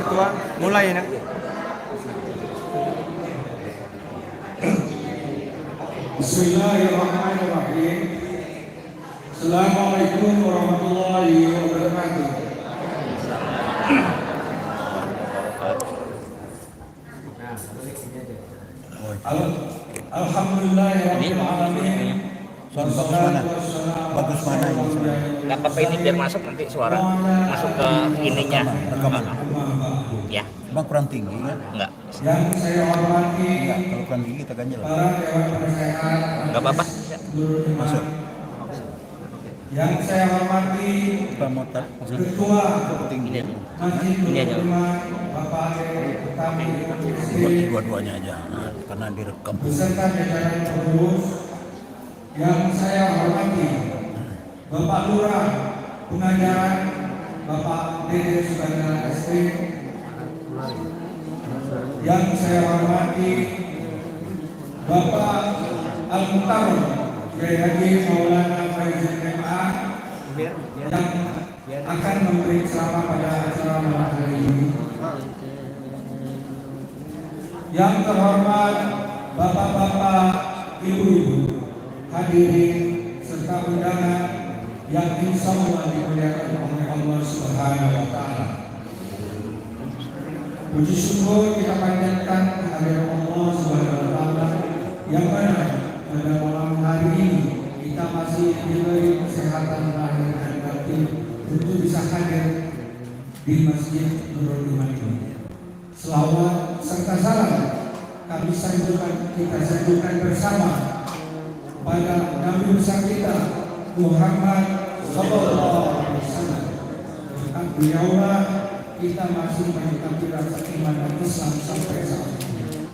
Ketua, mulai nak. Bismillahirrahmanirrahim. Assalamualaikum warahmatullahi wabarakatuh. Alhamdulillahirabbil alamin. Bagus mana ini? Nggak apa-apa, ini biar masuk nanti suara masuk ke ininya. Rekaman. Ya, Bang kurang tinggi kan? nggak. Yang saya hormati Enggak, kalau kurang tinggi tekannya lah. para dewan penasehat Nggak apa-apa. Masuk. Yang saya hormati Pak Motar. Ketua Tinggi. Masjid Ini aja. Nurul Bapak Utami Buat dua-duanya aja. Nah, karena direkam. beserta jajaran pengurus. Yang saya hormati Bapak Lurah Pengajaran Bapak Dede Suganda SP. Yang saya hormati Bapak Al-Muhtar Kiai Haji Maulana Faizul MA yang akan memberi ceramah pada acara malam hari ini. Yang terhormat Bapak-bapak, Ibu-ibu, hadirin serta undangan yang insya Allah dimuliakan oleh Allah Subhanahu wa Ta'ala. Puji syukur kita panjatkan kehadirat Allah Subhanahu wa Ta'ala yang mana pada malam hari ini kita masih diberi kesehatan lahir dan batin untuk bisa hadir di Masjid Nurul Iman ini. Selawat serta salam kita sanjungkan bersama pada Nabi besar kita Muhammad Sallallahu Alaihi Wasallam. Tentang beliaulah kita masih menikmati rasa iman dan Islam sampai saat ini.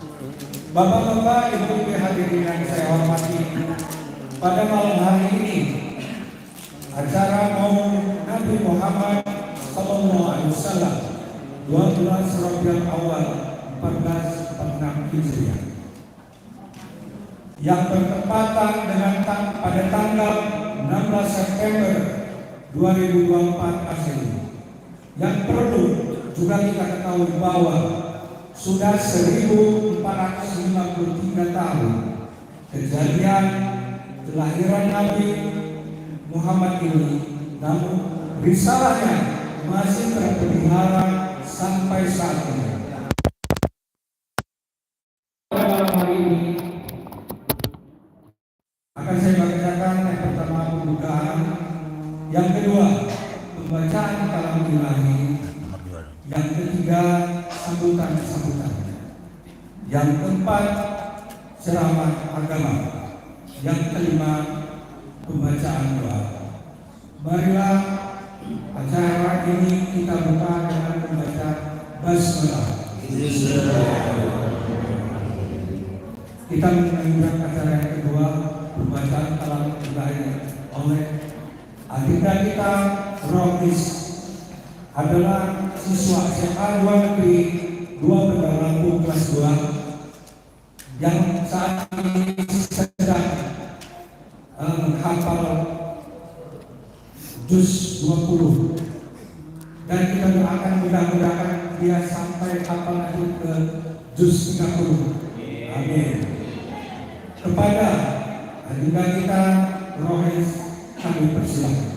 Bapak-bapak, ibu-ibu hadirin yang saya hormati, pada malam hari ini acara Maulid Nabi Muhammad Sallallahu Alaihi Wasallam 12 Rabiul Awal 1446 Hijriah yang bertepatan dengan pada tanggal 16 September 2024 Masehi. Yang perlu juga kita ketahui bahwa sudah 1453 tahun kejadian kelahiran Nabi Muhammad ini, namun risalahnya masih terpelihara sampai saat ini. Pada malam hari ini akan saya bacakan yang pertama pembukaan, yang kedua pembacaan kalam ilahi, yang ketiga sambutan, yang keempat ceramah agama, yang kelima pembacaan doa. Marilah acara ini kita buka dengan membaca basmalah. Kita melanjutkan acara yang kedua, pembacaan kalam ilahi oleh adinda kita Rohis, adalah siswa SMA 2 Negeri 2 Bandar Lampung kelas 2 yang saat ini sedang menghafal juz 20, dan kita doakan mudah-mudahan dia sampai hafal nanti ke juz 30. Amin. Kepada adinda kita Rohis kami persilakan.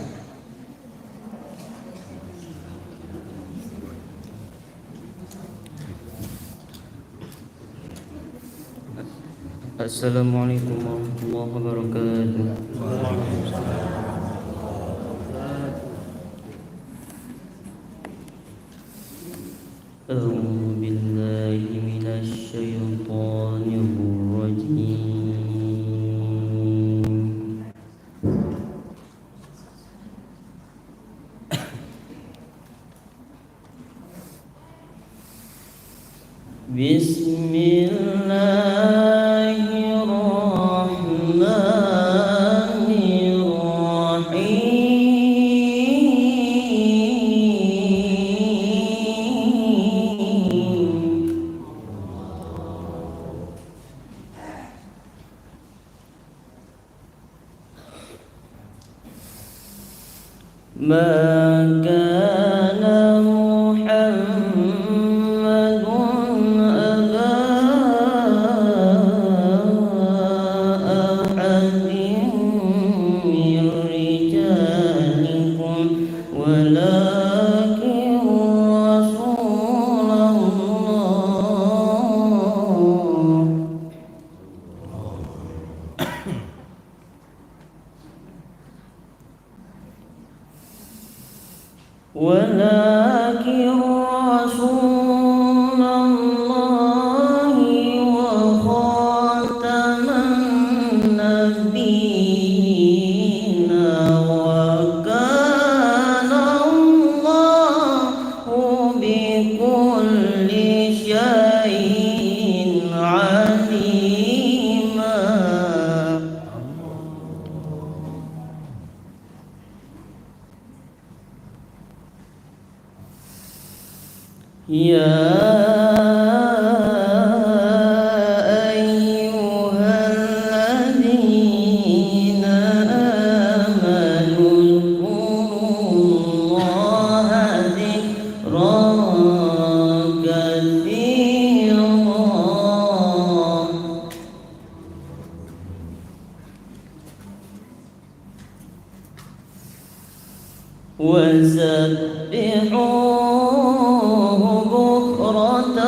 Assalamualaikum warahmatullahi wabarakatuh. A'udzu billahi minasy syaithanir rajim. ما كان محمد ولكن رسول الله وخاتم النبيين وكان الله بكل شيء عليما. يا أيها الذين آمنوا اذكروا الله ذكرا كثيرا وسبحوه بكرة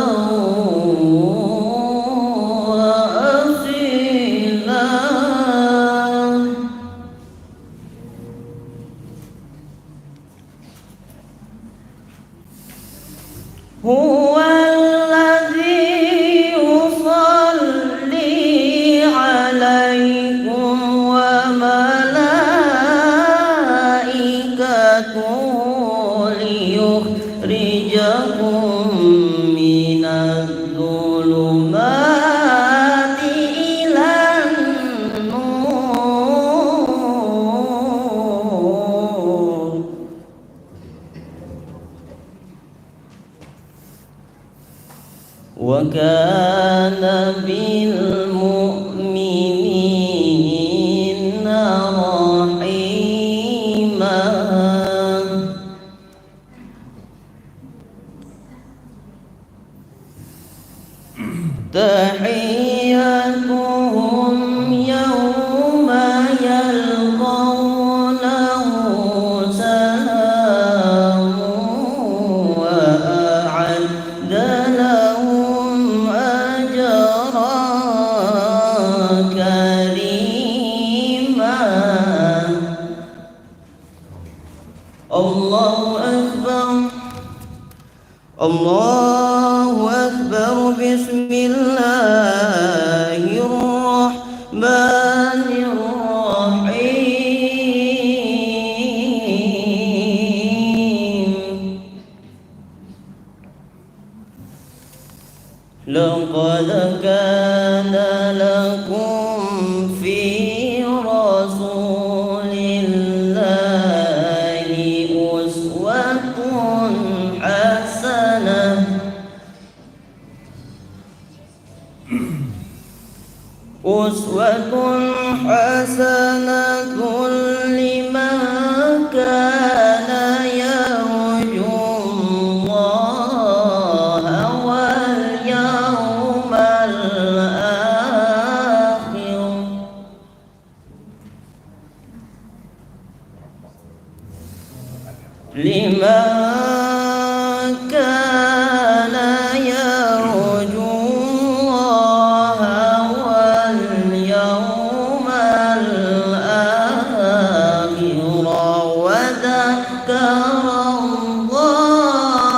وأصيلا. هو الذي يصلي عليكم وملائكته ليخرجكم من الظلمات إلى النور. وكان بالمؤمنين رحيما. تحيتهم يوم يلقونه سلام وأعد لهم أجرا كريما. الله أكبر الله أكبر. بسم الله الرحمن الرحيم. لقد كان لكم في رسول الله أسوة حسنة لمن كان يرجو الله واليوم الآخر. لمن كان يرجو الله واليوم الآخر وذكر الله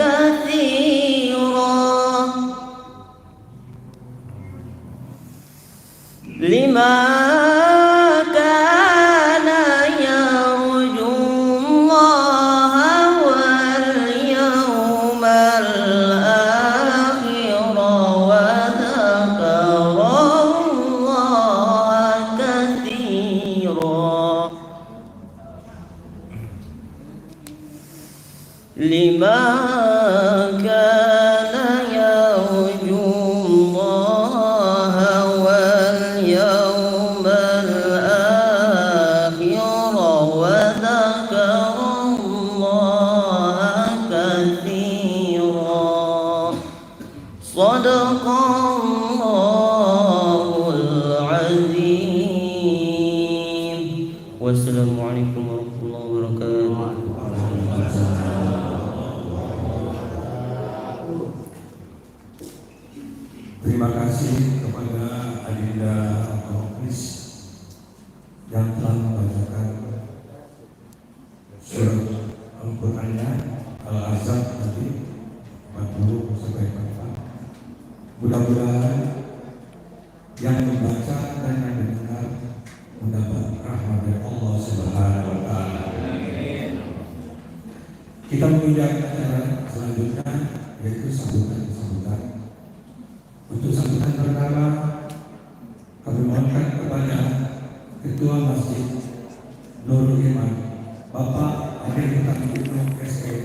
كثيرا. لمن كان يرجو الله واليوم الآخر وذكر الله كثيرا. لمن كان يرجو الله واليوم الآخر وذكر الله كثيرا. صدق الله العظيم. والسلام عليكم ورحمة الله وبركاته. Terima kasih kepada Adinda Al-Hafiz yang telah membacakan surat Kita menginjak acara selanjutnya yaitu sambutan. Untuk sambutan pertama kami mohonkan kepada Ketua Masjid Nurul Iman Bapak Amir Hutang Ibnu SE.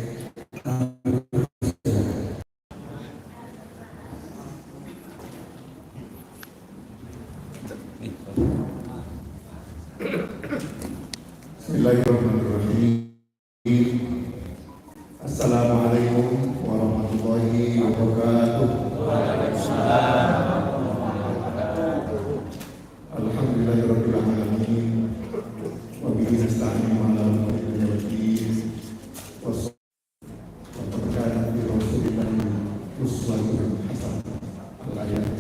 Bismillahirrahmanirrahim. Assalamualaikum warahmatullahi wabarakatuh. Alhamdulillahirabbil alamin. Wa bihi nasta'inu ala umuri dunya waddin. Wassalatu wassalamu ala rasulillahi uswatun hasanah. Al-ayat.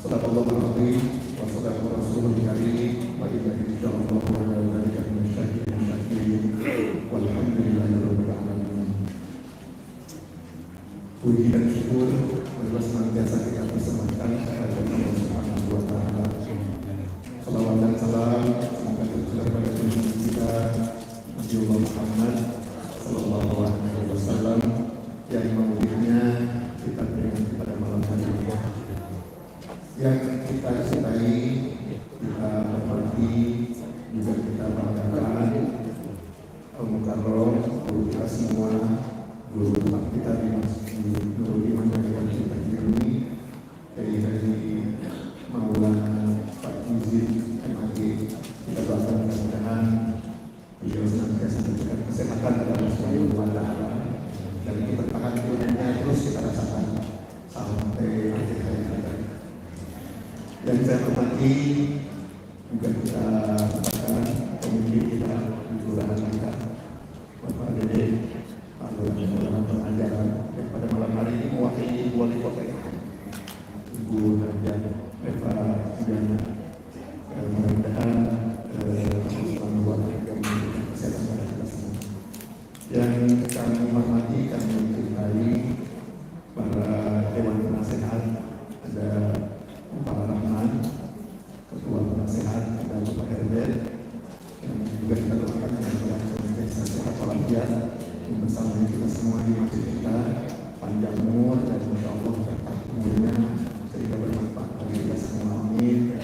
Sadaqallahu al-azim wa sadaqa rasulul karim wa inna insyaallah ala dzalika walhamdulillahirabbil alamin. Puji dan syukur adalah senantiasa kita persembahkan kepada Allah Subhanahu wa taala. Salawat dan salam semoga tercurah pada junjungan kita Nabi Muhammad sallallahu alaihi wasallam yang maulidnya kita berikan pada malam hari ini. Yang kita cintai, kita hormati, juga kita banggakan Al-Mukarram, guru kita semua, guru kita di Masjid Nurul Iman yang kita ini, dari Maulana Pak Yuzid MAG, kita doakan mudah-mudahan beliau senantiasa diberikan kesehatan dalam semua dan keberkahan ilmunya terus kita rasakan sampai akhir hayat kita. Dan saya hormati juga kita katakan pemimpin kita di kelurahan kita, Bapak Dede, Pak Lurah dalam pengajaran yang pada malam hari ini mewakili wali kota Ibu Nadia Eva Diana. Mudah-mudahan Subhanahu wa taala memberikan kesehatan pada kita semua. Yang kami hormati, kami mencintai para dewan penasehat, ada Pak Rahman, Ketua Penasehat, ada Bapak Herbert, yang juga kita doakan mudah-mudahan senantiasa sehat walafiat bersama kita semua di masjid kita, panjang umur dan insya Allah berkah umurnya sehingga bermanfaat bagi kita semua. Amin.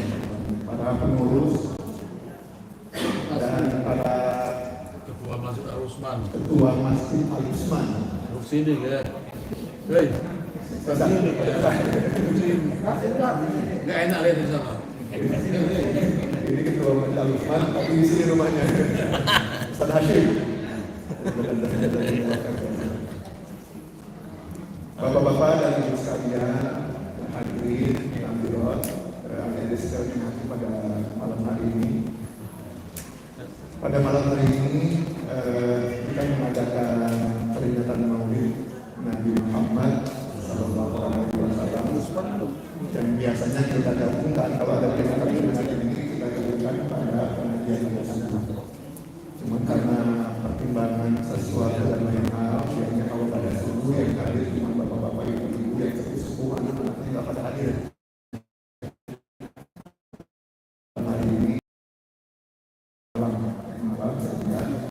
Para pengurus dan para Ketua Masjid Al-Usman. Ketua Masjid Al-Usman. Sini ya. Hei. Nggak enak lihat di sana. Ini Ketua Masjid Al-Usman, tapi di sini rumahnya. Ustaz Hashim. Bapak-bapak dan ibu sekalian, hadirin hadirat, ada sekalian hati pada malam hari ini. Pada malam hari ini kita mengadakan peringatan Maulid Nabi Muhammad sallallahu alaihi wasallam. Dan biasanya kita gabungkan kalau ada peringatan ini kita gabungkan pada pengajian bersama. Cuma karena pertimbangan sesuatu dan lain hal, biasanya kalau pada subuh yang hadir cuma bapak-bapak ibu-ibu yang seperti subuh anak-anak tidak pada hadir. Hari ini malam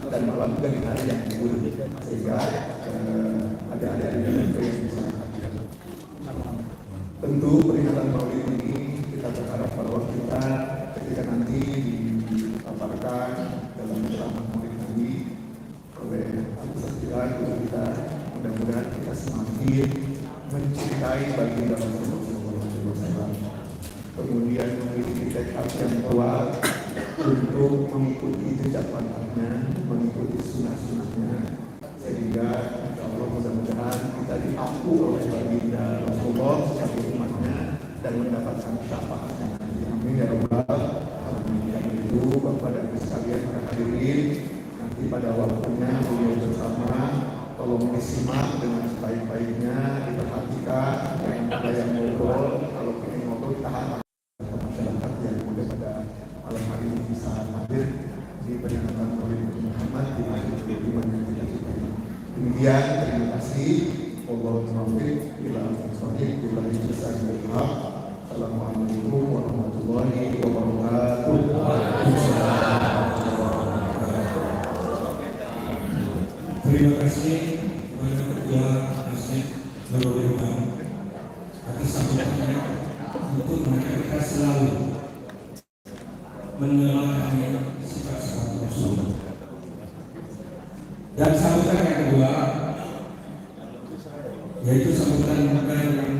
dan malam juga di hari yang libur sehingga ada yang bisa hadir. Tentu peringatan Maulid ini kita berharap bahwa kita ketika nanti dipaparkan dalam ceramah Maulid Nabi oleh Abu Sa'id kita, mudah-mudahan kita semakin mencintai baginda Rasulullah SAW. Kemudian memiliki tekad yang kuat untuk mengikuti jejak pantatnya, mengikuti sunnah-sunnahnya, sehingga insya Allah mudah-mudahan kita diaku oleh baginda Rasulullah sebagai umatnya dan mendapatkan syafaatnya. Amin ya rabbal alamin. Yang itu Bapak dan Ibu sekalian para hadirin, nanti pada waktunya beliau bersama tolong disimak dengan sebaik-baiknya, diperhatikan, jangan ada yang ngobrol. Kalau ingin ngobrol tahan masyarakat yang mudah pada malam hari ini bisa hadir di peringatan Maulid Nabi Muhammad di Masjid Iman yang kita cintai. Demikian, terima kasih. Wallahul ila al-sahih bila bisa berhak. Assalamualaikum warahmatullahi wabarakatuh. Terima kasih. meneladani sifat-sifat Rasul. Dan sambutan yang kedua yaitu sambutan dari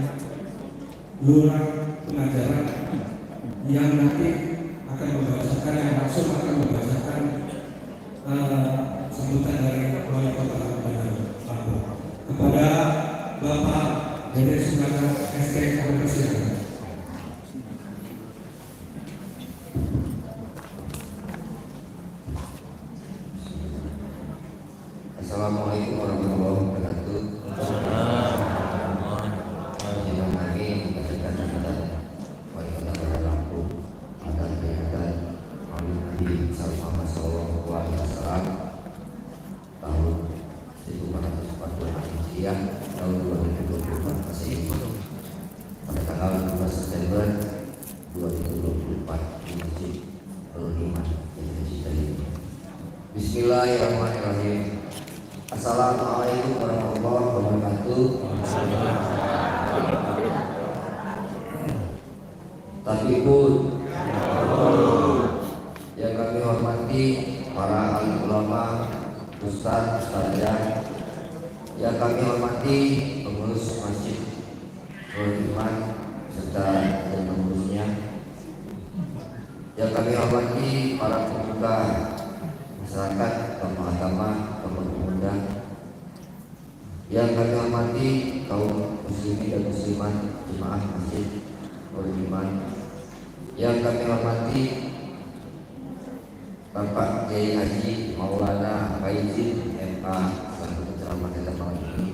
lurah pengajaran yang nanti akan membacakan, yang langsung akan membacakan sambutan dari wali kota Lampung kepada Bapak Dede Sungkara SK Kepresidenan. Assalamualaikum warahmatullahi wabarakatuh. Yang kami mengucapkan kepada wali kota Lampung atas peringatan Maulid Nabi Muhammad SAW tahun 1440 Hijriah tahun 2024 Masehi pada tanggal 12 September 2024 di Masjid Al-Iman Bismillahirrahmanirrahim. Assalamualaikum warahmatullahi wabarakatuh. Tabibun yang kami hormati para alim ulama, ustaz, ustazah, yang kami hormati pengurus Masjid Al-Iman serta dan pengurusnya, yang kami hormati para pemuda masyarakat, tokoh agama, tokoh pemuda, yang kami hormati kaum muslimin dan muslimat jemaah Masjid Al-Iman, yang kami hormati Bapak Kiai Haji Maulana Faizin MA selaku penceramah kita malam ini,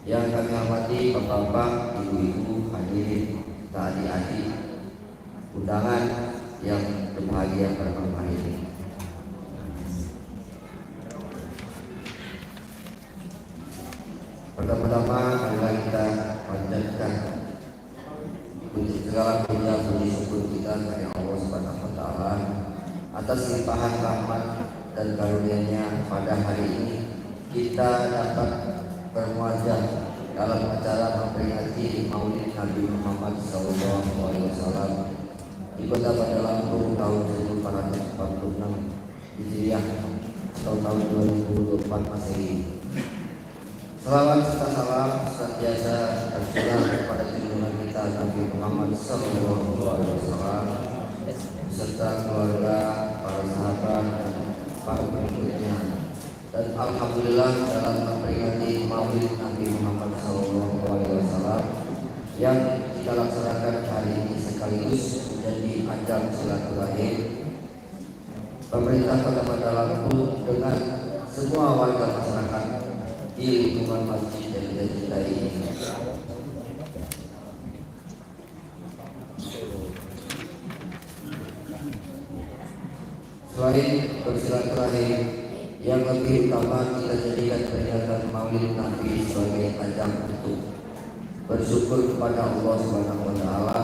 yang kami hormati bapak-bapak, ibu-ibu, hadirin, adik-adik, undangan yang berbahagia pada malam hari ini. Pertama-tama marilah kita panjatkan segala puji syukur kita kepada Allah Subhanahu wa taala atas limpahan rahmat dan karunia-Nya pada hari ini kita dapat bermuajah dalam acara memperingati Maulid Nabi Muhammad SAW di Kota Bandar Lampung tahun 1446 Hijriah atau tahun 2024 Masehi. Selawat serta salam senantiasa tercurah kepada junjungan kita Nabi Muhammad SAW beserta keluarga, para sahabat, dan para pengikutnya. Dan alhamdulillah dalam memperingati Maulid Nabi Muhammad SAW yang kita laksanakan hari ini sekaligus menjadi ajang silaturahim pemerintah Kota Bandar Lampung dengan semua warga masyarakat di lingkungan masjid yang kita cintai ini. Selain bersilaturahim, yang lebih utama kita jadikan peringatan Maulid Nabi sebagai ajang untuk bersyukur kepada Allah Subhanahu wa taala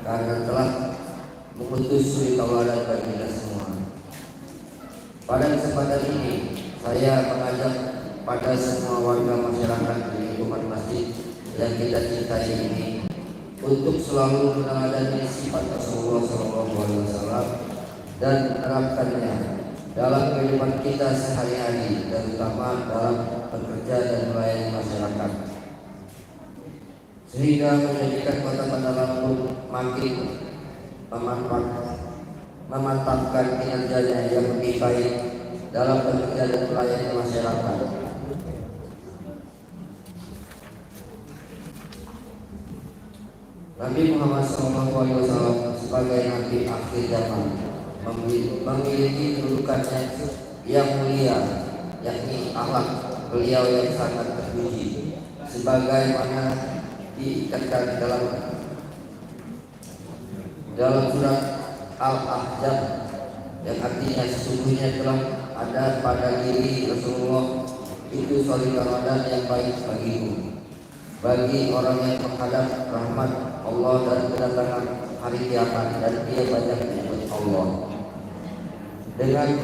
karena telah mengutus suri tauladan bagi kita semua. Pada kesempatan ini saya mengajak pada semua warga masyarakat di lingkungan masjid yang kita cintai ini untuk selalu meneladani sifat Rasulullah SAW dan menerapkannya dalam kehidupan kita sehari-hari, terutama dalam bekerja dan melayani masyarakat, sehingga menjadikan Kota Bandar Lampung makin memantapkan kinerjanya yang lebih baik dalam bekerja dan melayani masyarakat. Nabi Muhammad SAW sebagai Nabi akhir zaman memiliki kedudukannya yang mulia, yakni akhlak beliau yang sangat terpuji, sebagaimana diikatkan dalam surat Al-Ahzab yang artinya sesungguhnya telah ada pada diri Rasulullah itu suri tauladan yang baik bagimu, bagi orang yang menghadap rahmat Allah dan kedatangan hari kiamat, dan dia banyak menyebut Allah dengan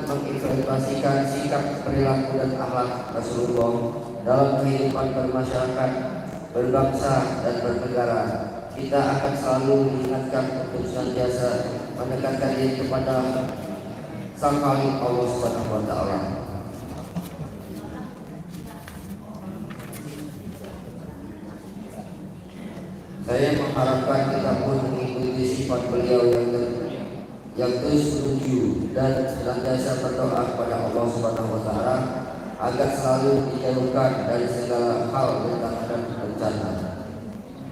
menginvestasikan sikap, perilaku dan akhlak Rasulullah dalam kehidupan bermasyarakat, berbangsa dan bernegara, kita akan selalu mengingatkan untuk senantiasa mendekatkan diri kepada Sang Khalik Allah Subhanahu wa taala. Saya mengharapkan kita pun mengikuti sifat beliau yang terus menuju dan senantiasa berdoa kepada Allah Subhanahu wa taala agar selalu dijauhkan dari segala hal bencana dan bencana.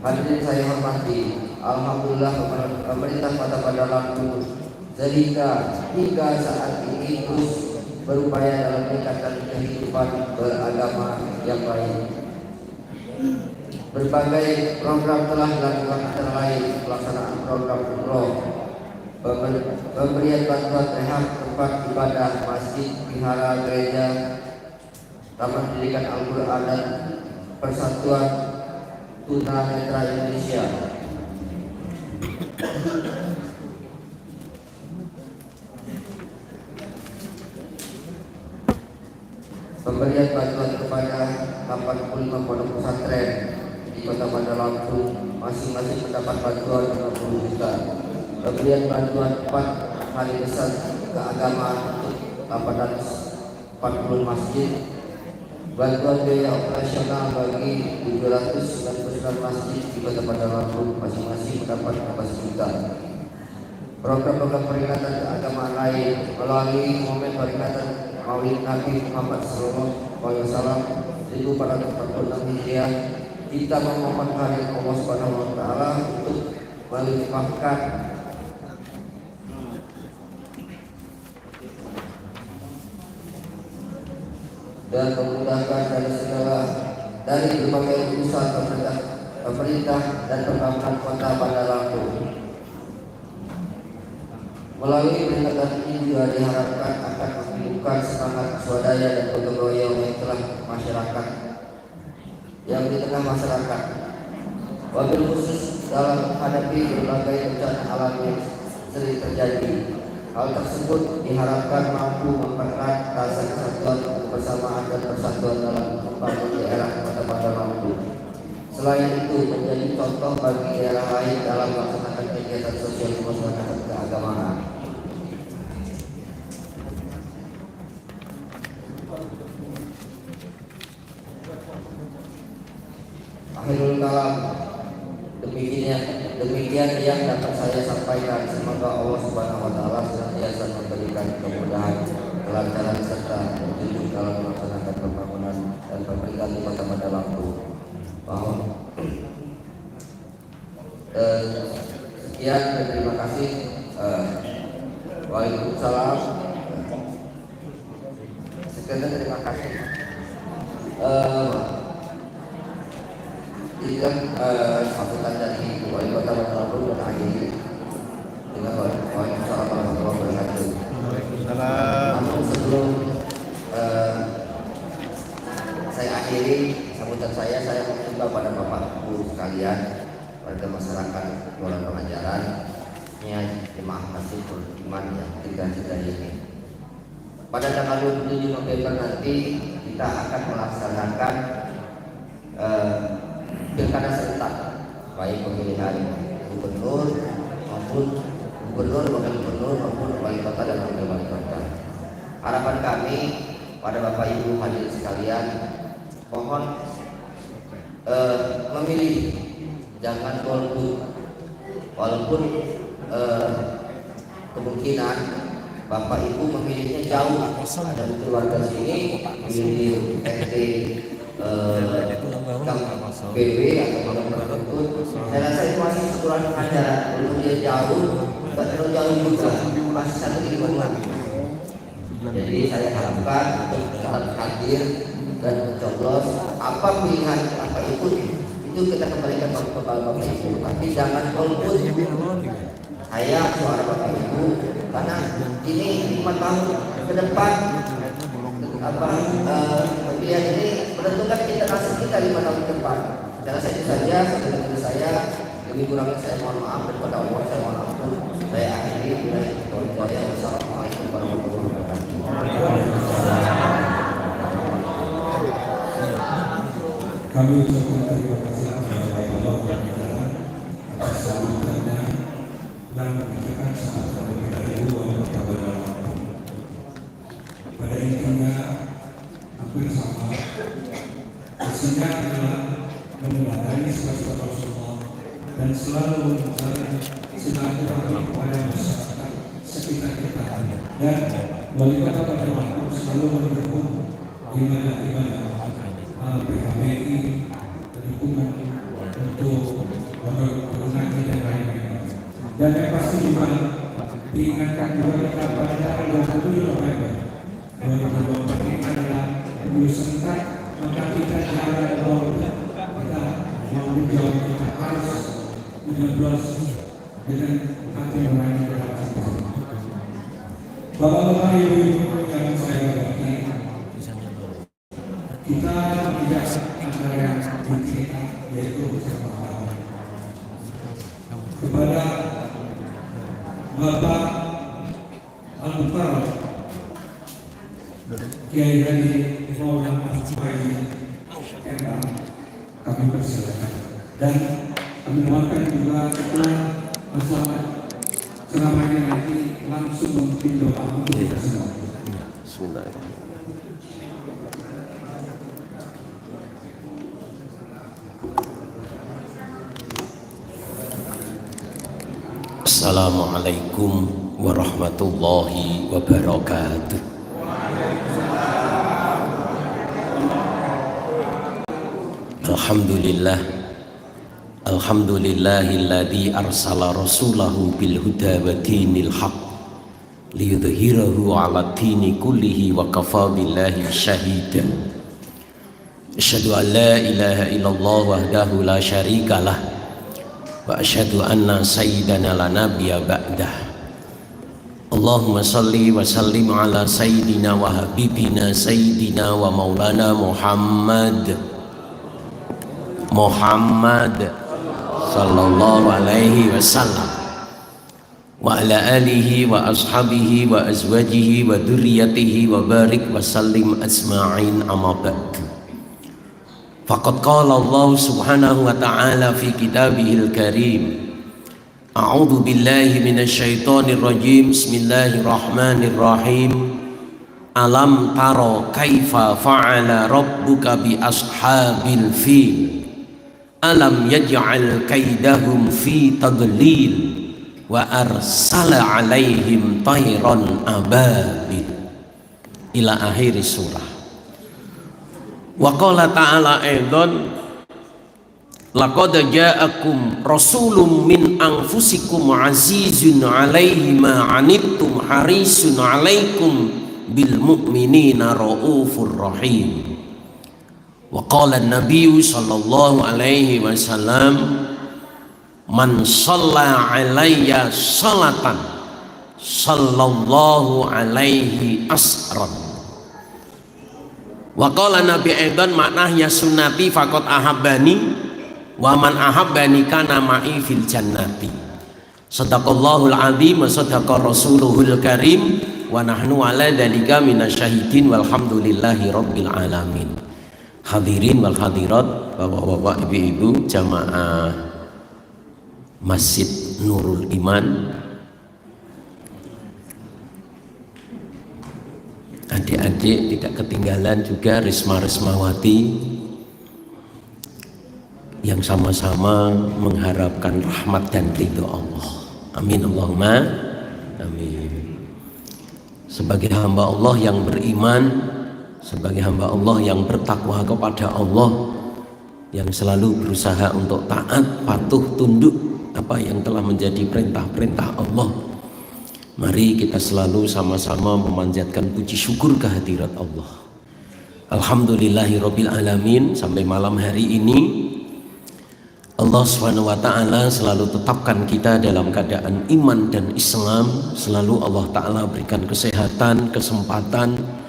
Hadirin saya hormati, alhamdulillah pemerintah Kota Bandar Lampung sehingga hingga saat ini terus berupaya dalam meningkatkan kehidupan beragama yang baik. Berbagai program telah dilakukan, antara lain pelaksanaan program umroh, pemberian bantuan rehab tempat ibadah, masjid, vihara, gereja, taman pendidikan Al-Quran dan Persatuan Tunanetra Indonesia. Pemberian bantuan kepada 85 pondok pesantren di Kota Bandar Lampung, masing-masing mendapat bantuan 50 juta. Pemberian bantuan 4 hari besar keagamaan untuk 840 masjid. Bantuan biaya operasional bagi 799 masjid di Kota Bandar Lampung, masing-masing mendapat 14 juta. Program-program peringatan keagamaan lain melalui momen peringatan Maulid Nabi Muhammad SAW 1446 Hijriah, kita memohon Allah Subhanahu wa taala untuk melimpahkan dan memudahkan dari berbagai urusan pemerintah dan pembangunan Kota Bandar Lampung. Melalui peringatan ini juga diharapkan akan menumbuhkan semangat swadaya dan gotong royong yang di tengah masyarakat. Wabil khusus dalam menghadapi berbagai bencana alam yang sering terjadi. Hal tersebut diharapkan mampu mempererat rasa kesatuan, kebersamaan dan persatuan dalam membangun daerah Kota Bandar Lampung. Selain itu menjadi contoh bagi daerah lain dalam melaksanakan kegiatan sosial masyarakat keagamaan. Akhirul kalam, demikian yang dapat saya sampaikan. Semoga Allah Subhanahu wa taala senantiasa memberikan kemudahan, kelancaran serta petunjuk dalam melaksanakan pembangunan dan perbaikan di Kota Bandar Lampung. Sekian dan terima kasih. Waalaikumsalam. Sekian dan terima kasih. Sambutan dari Wali Kota Bandar Lampung dan akhiri dengan Waalaikumsalam warahmatullahi wabarakatuh. Namun sebelum saya akhiri sambutan saya mengimbau pada Bapak Ibu sekalian, warga masyarakat Kelurahan Pengajaran, jemaah Masjidul Iman yang tiga ini. Pada tanggal 27 November nanti kita akan melaksanakan pilkada serentak, baik pemilihan gubernur maupun wakil gubernur maupun wali kota dan wakil wali kota. Harapan kami pada Bapak Ibu hadirin sekalian, mohon memilih, jangan golput. Walaupun kemungkinan Bapak Ibu memilihnya jauh, ada keluarga sini pilih RT BW atau tertentu. Saya rasa itu masih kurang ajaran, walaupun dia jauh, tidak terlalu jauh juga, masih satu lingkungan. Jadi saya harapkan untuk saat hadir dan mencoblos apa pilihan Bapak Ibu itu kita kembalikan kepada Bapak Ibu, tapi jangan golput. Saya suara Bapak Ibu karena ini 5 tahun ke depan pilihan ini menentukan kita nasib kita 5 tahun ke depan. Karena saya itu saja, sebenarnya saya lebih kurangnya saya mohon maaf kepada Allah, saya mohon ampun. Saya akhiri mulai saya. Wassalamualaikum warahmatullahi wabarakatuh. Kami ucapkan terima kasih kepada Allah dan mengerjakan saat terlebih dahulu untuk kepada Allah. Pada intinya hampir sama. Isinya adalah meneladani sifat Rasulullah dan selalu mencari silaturahmi kepada masyarakat sekitar kita dan wali kota Padang selalu mendukung ibadah PHBI, dukungan untuk mengenai dan lain-lain. Dan yang pasti juga diingatkan juga kita pada tanggal 27 November 2024 ini adalah pemilu serentak, maka kita harus kita mau menjawab, kita harus menyoblos dengan hati nurani dalam hati. Bapak-bapak, ibu-ibu yang saya hormati, kita tidak antara yang kunci yaitu bersama kepada Bapak Al-Mukhtar Kiai Haji Maulana Ismail MA, kami persilakan dan kami mohonkan juga ketua masalah ceramahnya nanti langsung memimpin doa untuk kita semua. Bismillahirrahmanirrahim. Assalamualaikum warahmatullahi wabarakatuh. Alhamdulillah, alhamdulillahilladzi arsala rasulahu bil huda wa dinil haq liyudhhirahu 'ala dini kullihi wa kafa billahi syahida. Asyhadu an la ilaha illallah wahdahu la syarikalah wa asyhadu anna sayyidana la nabiyya ba'dah. Allahumma salli wa sallim ala sayyidina wa habibina sayyidina wa maulana Muhammad sallallahu alaihi wasallam wa ala alihi wa ashabihi wa azwajihi wa dzurriyyatihi wa barik wa sallim asma'in amma ba'd. Faqad qala Allah subhanahu wa ta'ala fi kitabihil karim. A'udzu billahi minasyaitonir rajim. Bismillahirrahmanirrahim. Alam taro kaifa fa'ala rabbuka bi ashabil fil. Alam yaj'al kaidahum fi tadlil wa arsala 'alaihim tayran ababil. Ila akhir surah. Wa qala ta'ala aidan laqad ja'akum rasulun min anfusikum azizun 'alaihi ma 'anittum harisun 'alaikum bil mu'minina raufur rahim. Wa qala an-nabiy sallallahu alaihi wasallam man shalla 'alayya salatan sallallahu alaihi asran. Wa qala nabi aidan maknanya sunnati faqad ahabbani wa man ahabbani kana ma'i fil jannati. Sadaqallahul azim wa sadaqa rasuluhul karim wa nahnu ala dzalika minasyahidin walhamdulillahi rabbil alamin. Hadirin wal hadirat, bapak-bapak, ibu-ibu jamaah Masjid Nurul Iman, adik-adik tidak ketinggalan juga Risma-Rismawati yang sama-sama mengharapkan rahmat dan ridho Allah. Amin Allahumma amin. Sebagai hamba Allah yang beriman, sebagai hamba Allah yang bertakwa kepada Allah, yang selalu berusaha untuk taat, patuh, tunduk apa yang telah menjadi perintah-perintah Allah, mari kita selalu sama-sama memanjatkan puji syukur kehadirat Allah. Alhamdulillahirabbil alamin. Sampai malam hari ini Allah Subhanahu wa taala selalu tetapkan kita dalam keadaan iman dan Islam. Selalu Allah taala berikan kesehatan, kesempatan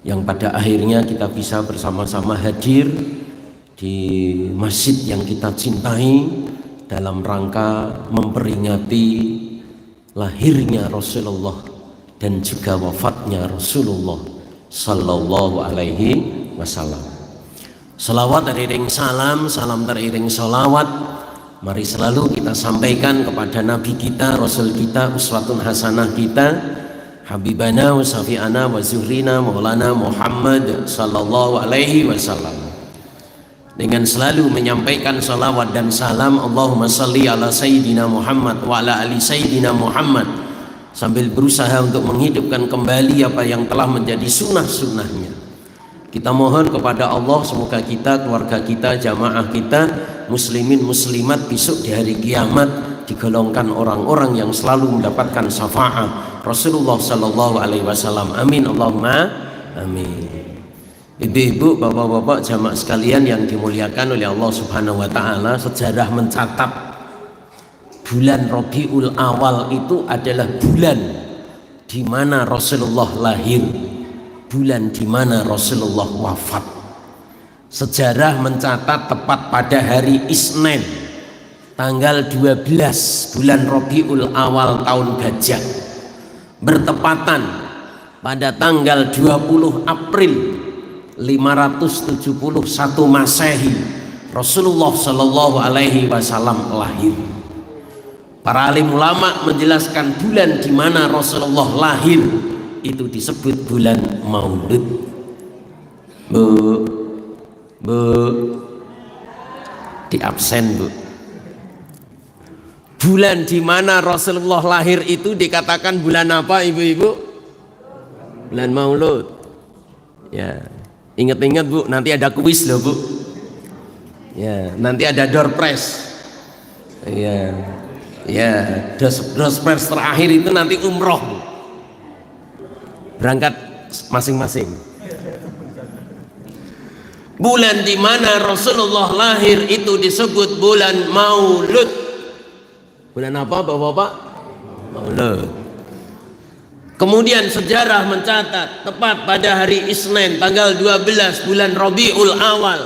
yang pada akhirnya kita bisa bersama-sama hadir di masjid yang kita cintai dalam rangka memperingati lahirnya Rasulullah dan juga wafatnya Rasulullah sallallahu alaihi wasallam. Salawat teriring salam, salam teriring salawat Mari selalu kita sampaikan kepada Nabi kita, Rasul kita, uswatun hasanah kita, Habibana wa Syafi'ana wa Zuhrina Maulana Muhammad sallallahu alaihi wasallam, dengan selalu menyampaikan salawat dan salam Allahumma salli ala Sayyidina Muhammad wa ala ali Sayyidina Muhammad, sambil berusaha untuk menghidupkan kembali apa yang telah menjadi sunnah-sunnahnya. Kita mohon kepada Allah semoga kita, keluarga kita, jamaah kita, muslimin muslimat besok di hari kiamat digolongkan orang-orang yang selalu mendapatkan syafaat Rasulullah sallallahu alaihi wasallam. Amin Allahumma amin. Ibu-ibu, bapak-bapak, jamaah sekalian yang dimuliakan oleh Allah Subhanahu wa taala, sejarah mencatat bulan Rabiul Awal itu adalah bulan di mana Rasulullah lahir, bulan di mana Rasulullah wafat. Sejarah mencatat tepat pada hari Isnin tanggal 12 bulan Rabiul Awal tahun Gajah, bertepatan pada tanggal 20 April 571 Masehi Rasulullah Shallallahu Alaihi Wasallam lahir. Para alim ulama menjelaskan bulan di mana Rasulullah lahir itu disebut bulan Maulud. Bu, di absen bu. Bulan di mana Rasulullah lahir itu dikatakan bulan apa ibu-ibu? Bulan Maulud. Ya, ingat-ingat bu, nanti ada kuis loh bu. Ya, nanti ada door prize. Ya, ya, door prize terakhir itu nanti umroh bu. Berangkat masing-masing. Bulan di mana Rasulullah lahir itu disebut bulan Maulud. Bulan apa bapak-bapak? Maulud. Kemudian sejarah mencatat tepat pada hari Isnin tanggal 12 bulan Rabiul Awal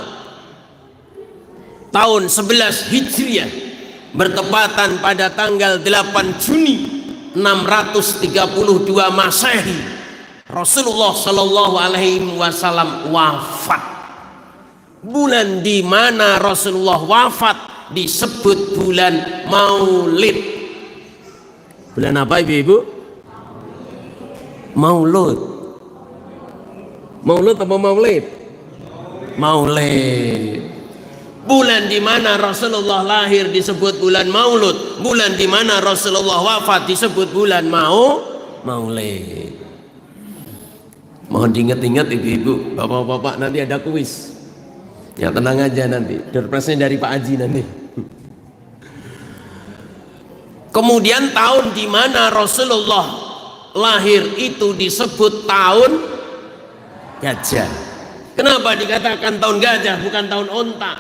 tahun 11 Hijriah, bertepatan pada tanggal 8 Juni 632 Masehi, Rasulullah Shallallahu Alaihi Wasallam wafat. Bulan di mana Rasulullah wafat disebut bulan Maulid. Bulan apa ibu-ibu? Maulud. Maulud apa Maulid? Maulid. Bulan di mana Rasulullah lahir disebut bulan Maulud. Bulan di mana Rasulullah wafat disebut bulan Maulid. Mohon diingat-ingat ibu-ibu, bapak-bapak, nanti ada kuis. Ya tenang aja, nanti door prize-nya dari Pak Haji nanti. Kemudian tahun di mana Rasulullah lahir itu disebut tahun gajah. Kenapa dikatakan tahun gajah bukan tahun onta?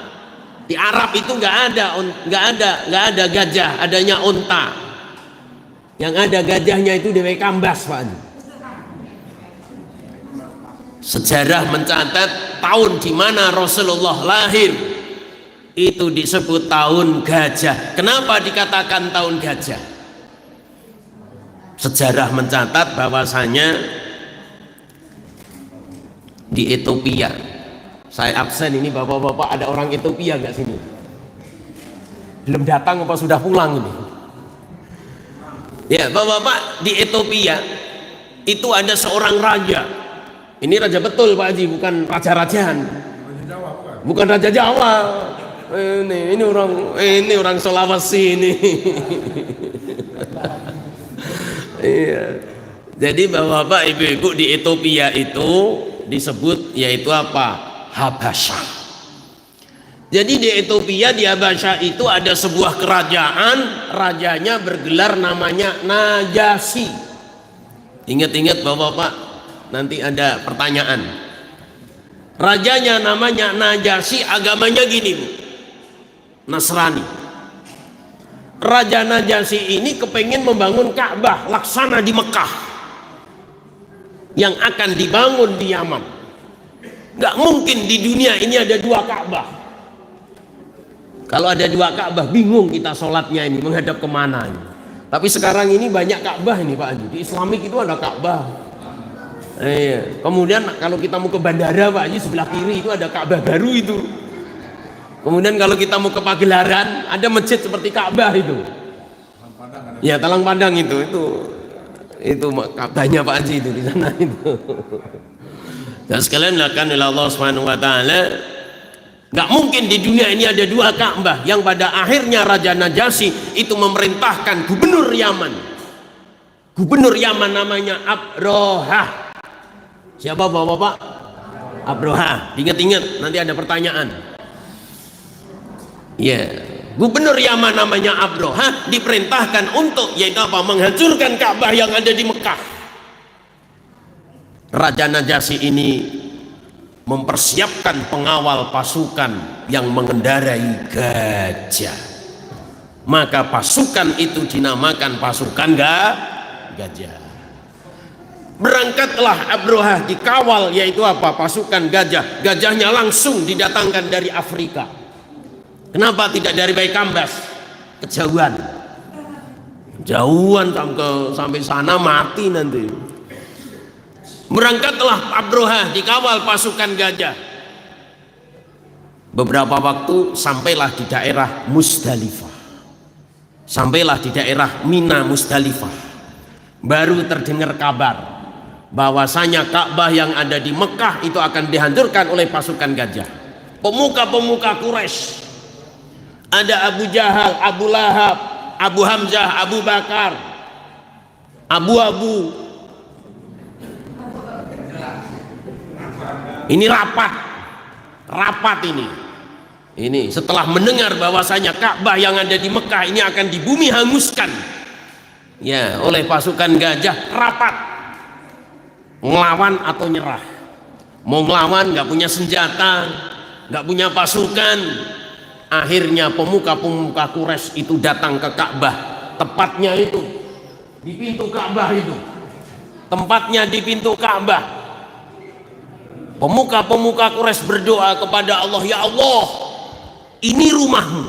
Di Arab itu nggak ada gajah, adanya onta. Yang ada gajahnya itu Dewi Kambas Pak Haji. Sejarah mencatat tahun di mana Rasulullah lahir itu disebut tahun gajah. Kenapa dikatakan tahun gajah? Sejarah mencatat bahwasanya di Ethiopia, saya absen ini bapak-bapak, ada orang Ethiopia nggak sini? Belum datang apa sudah pulang ini? Ya bapak-bapak, di Ethiopia itu ada seorang raja. Ini raja betul Pak Haji, bukan raja-rajaan. Bukan raja Jawa. Ini orang Sulawesi ini. Iya. Jadi bapak-bapak, ibu-ibu, di Ethiopia itu disebut yaitu apa? Habasyah. Jadi di Ethiopia, di Habasyah itu ada sebuah kerajaan, rajanya bergelar namanya Najasyi. Ingat-ingat bapak-bapak, nanti ada pertanyaan. Rajanya namanya Najasyi, agamanya gini bu, Nasrani. Raja Najasyi ini kepengen membangun Ka'bah laksana di Mekah yang akan dibangun di Yaman. Gak mungkin di dunia ini ada dua Ka'bah. Kalau ada dua Ka'bah bingung kita sholatnya ini menghadap kemana ini. Tapi sekarang ini banyak Ka'bah ini Pak Haji. Di Islamik itu ada Ka'bah. Kemudian kalau kita mau ke bandara Pak Haji, sebelah kiri itu ada Ka'bah baru itu. Kemudian kalau kita mau ke Pagelaran, ada masjid seperti Ka'bah itu. Ya, Talang Padang itu Ka'bahnya Pak Haji itu di sana itu. Dan sekalian dilakukan oleh Allah Subhanahu wa taala. Gak mungkin di dunia ini ada dua Ka'bah, yang pada akhirnya Raja Najasyi itu memerintahkan gubernur Yaman. Gubernur Yaman namanya Abrohah. Siapa Bapak-bapak? Abrohah. Ingat-ingat, nanti ada pertanyaan. Ya, gubernur Yaman namanya Abrohah diperintahkan untuk yaitu apa? Menghancurkan Ka'bah yang ada di Mekah. Raja Najasyi ini mempersiapkan pengawal pasukan yang mengendarai gajah. Maka pasukan itu dinamakan pasukan gajah. Berangkatlah Abrohah dikawal yaitu apa? Pasukan gajah. Gajahnya langsung didatangkan dari Afrika. Kenapa tidak dari Baik Kambas? Kejauhan sampai sana mati nanti. Berangkatlah Abrohah dikawal pasukan gajah. Beberapa waktu sampailah di daerah Musdalifah. Sampailah di daerah Mina Musdalifah. Baru terdengar kabar bahwasanya Ka'bah yang ada di Mekah itu akan dihancurkan oleh pasukan gajah. Pemuka-pemuka Quraisy, ada Abu Jahal, Abu Lahab, Abu Hamzah, Abu Bakar, Abu. Ini rapat ini setelah mendengar bahwasanya Ka'bah yang ada di Mekah ini akan di bumi hanguskan ya oleh pasukan gajah, rapat ngelawan atau nyerah. Mau ngelawan nggak punya senjata, nggak punya pasukan. Akhirnya pemuka-pemuka Quraisy itu datang ke Ka'bah, tepatnya itu di pintu Ka'bah itu. Tempatnya di pintu Ka'bah. Pemuka-pemuka Quraisy berdoa kepada Allah, ya Allah, ini rumahmu.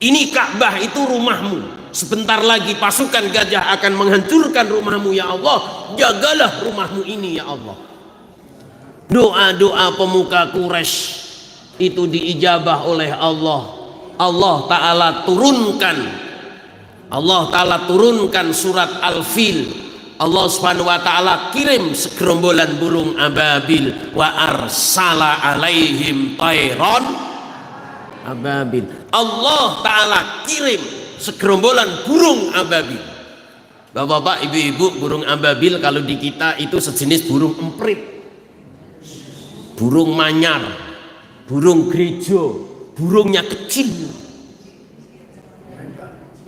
Ini Ka'bah itu rumahmu. Sebentar lagi pasukan gajah akan menghancurkan rumahmu ya Allah. Jagalah rumahmu ini ya Allah. Doa-doa pemuka Quraisy itu diijabah oleh Allah. Allah Ta'ala turunkan surat Al-Fil. Allah Subhanahu wa Ta'ala kirim segerombolan burung ababil, wa arsala alaihim tayran ababil. Allah Ta'ala kirim segerombolan burung ababil. Bapak-bapak, ibu-ibu, burung ababil kalau di kita itu sejenis burung emprit, burung manyar, burung gerejo. Burungnya kecil.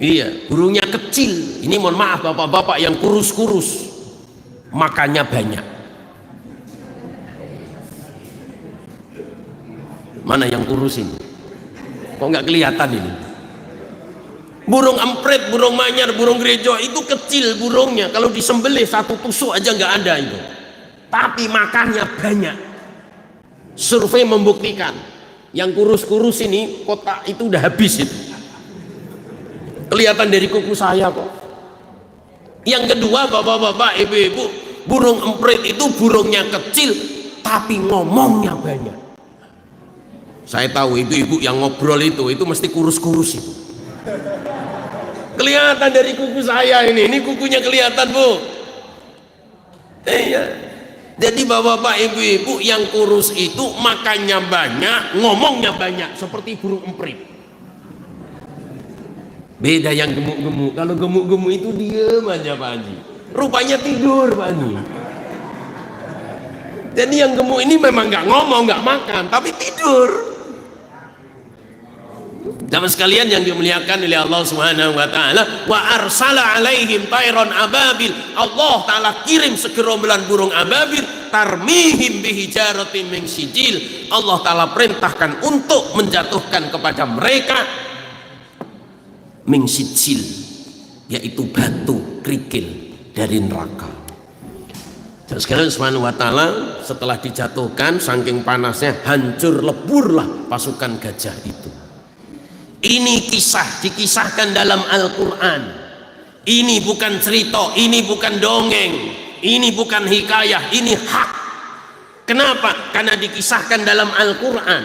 Iya, burungnya kecil. Ini mohon maaf bapak-bapak yang kurus-kurus, makannya banyak. Mana yang kurus ini? Kok nggak kelihatan ini? Burung emprit, burung manyar, burung gerejo itu kecil burungnya. Kalau disembelih satu tusuk aja nggak ada itu. Tapi makannya banyak. Survei membuktikan yang kurus-kurus ini kotak itu udah habis itu. Kelihatan dari kuku saya kok. Yang kedua bapak-bapak, ibu-ibu, burung emprit itu burungnya kecil tapi ngomongnya banyak. Saya tahu ibu-ibu yang ngobrol itu mesti kurus-kurus itu. Kelihatan dari kuku saya ini kukunya kelihatan bu. Iya. Jadi bapak-bapak, ibu-ibu yang kurus itu makannya banyak, ngomongnya banyak seperti burung emprit. Beda yang gemuk-gemuk. Kalau gemuk-gemuk itu diem aja Pak Haji. Rupanya tidur Pak Haji. Jadi yang gemuk ini memang nggak ngomong, nggak makan, tapi tidur. Jamaah sekalian yang dimuliakan oleh Allah Subhanahu wa Ta'ala, wa arsala alaihim tayran ababil. Allah Ta'ala kirim segerombolan burung ababil, tarmihim bihijaratin min sijil. Allah Ta'ala perintahkan untuk menjatuhkan kepada mereka min sijil, yaitu batu kerikil dari neraka. Dan sekalian Subhanahu wa Ta'ala setelah dijatuhkan saking panasnya hancur leburlah pasukan gajah itu. Ini kisah dikisahkan dalam Al-Quran. Ini bukan cerita, ini bukan dongeng, ini bukan hikayah, ini hak. Kenapa? Karena dikisahkan dalam Al-Quran.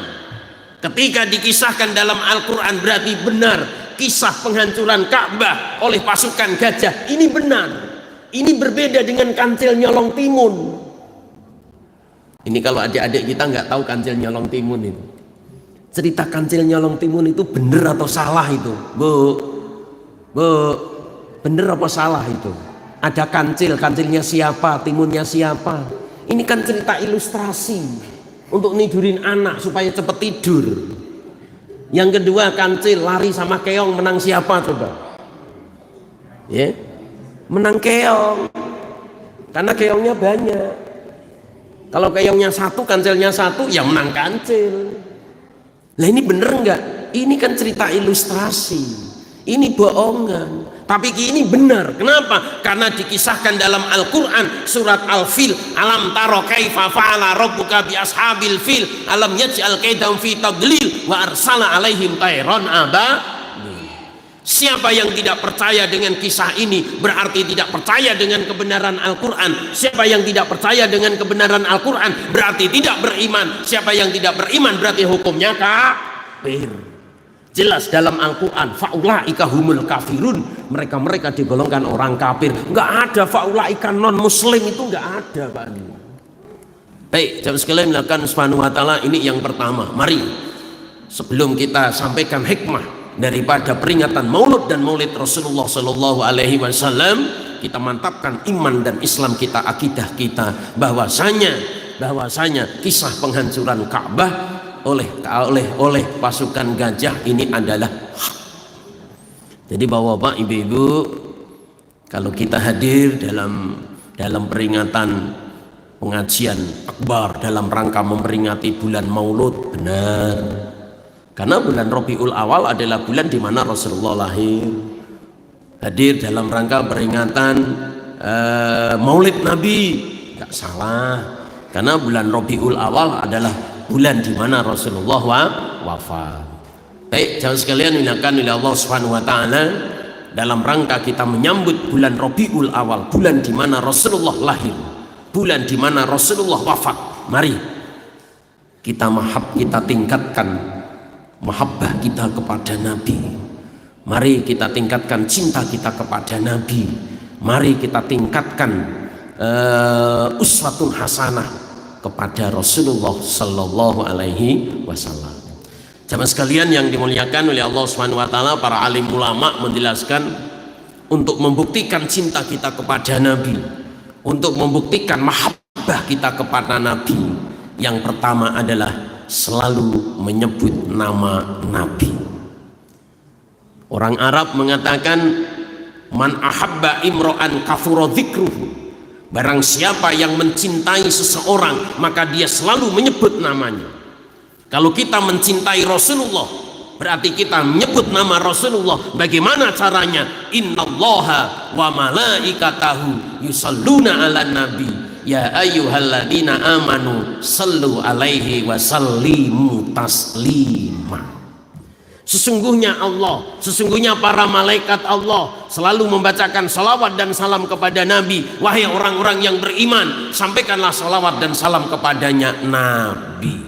Ketika dikisahkan dalam Al-Quran berarti benar. Kisah penghancuran Ka'bah oleh pasukan gajah ini benar. Ini berbeda dengan kancil nyolong timun. Ini kalau adik-adik kita nggak tahu kancil nyolong timun itu. Cerita kancil nyolong timun itu benar atau salah itu? Bu, benar apa salah itu? Ada kancil, kancilnya siapa, timunnya siapa? Ini kan cerita ilustrasi untuk nidurin anak supaya cepat tidur. Yang kedua, kancil lari sama keong, menang siapa coba? Ya, menang keong, karena keongnya banyak. Kalau keongnya satu, kancilnya satu, ya menang kancil. Lah ini bener nggak? Ini kan cerita ilustrasi. Ini bohongan. Tapi ini benar. Kenapa? Karena dikisahkan dalam Al-Quran surat Al-Fil. Alam taro kaifa fa'ala rabbuka bi ashabil fil. Alam yaj'al kaidahum fi tadlil wa arsala alaihim tayran ababil. Siapa yang tidak percaya dengan kisah ini berarti tidak percaya dengan kebenaran Al-Quran. Siapa yang tidak percaya dengan kebenaran Al-Quran berarti tidak beriman. Siapa yang tidak beriman berarti hukumnya kafir. Jelas dalam Al-Quran, faulaika humul kafirun, mereka digolongkan orang kafir. Nggak ada faulaika non muslim, itu nggak ada, Pak. Baik, jamaah sekalian, melakukan subhanahu wa ta'ala. Ini yang pertama. Mari sebelum kita sampaikan hikmah daripada peringatan Maulud dan Maulid Rasulullah Sallallahu Alaihi Wasallam, kita mantapkan iman dan Islam kita, akidah kita, bahwasanya kisah penghancuran Ka'bah oleh pasukan gajah ini adalah hak. Jadi Bapak Ibu, kalau kita hadir dalam peringatan pengajian akbar dalam rangka memperingati bulan Maulud, benar. Karena bulan Rabiul Awal adalah bulan di mana Rasulullah lahir. Hadir dalam rangka peringatan Maulid Nabi, nggak salah. Karena bulan Rabiul Awal adalah bulan di mana Rasulullah wafat. Baik, jamaah sekalian, dimuliakan oleh Allah Subhanahu wa taala, dalam rangka kita menyambut bulan Rabiul Awal, bulan di mana Rasulullah lahir, bulan di mana Rasulullah wafat. Mari kita tingkatkan mahabbah kita kepada Nabi. Mari kita tingkatkan cinta kita kepada Nabi. Mari kita tingkatkan uswatun hasanah kepada Rasulullah Sallallahu Alaihi Wasallam. Jamaah sekalian yang dimuliakan oleh Allah Subhanahu Wa Taala, para alim ulama menjelaskan untuk membuktikan cinta kita kepada Nabi, untuk membuktikan mahabbah kita kepada Nabi, yang pertama adalah selalu menyebut nama Nabi. Orang Arab mengatakan, man ahabba imro'an kafura dzikruhu. Barang siapa yang mencintai seseorang, maka dia selalu menyebut namanya. Kalau kita mencintai Rasulullah, berarti kita menyebut nama Rasulullah. Bagaimana caranya? Innallaha wa malaikatahu yusalluna ala nabi ya ayyuhalladzina amanu sallu alaihi wa sallimu taslima. Sesungguhnya Allah, sesungguhnya para malaikat Allah selalu membacakan salawat dan salam kepada Nabi. Wahai orang-orang yang beriman, sampaikanlah salawat dan salam kepadanya Nabi.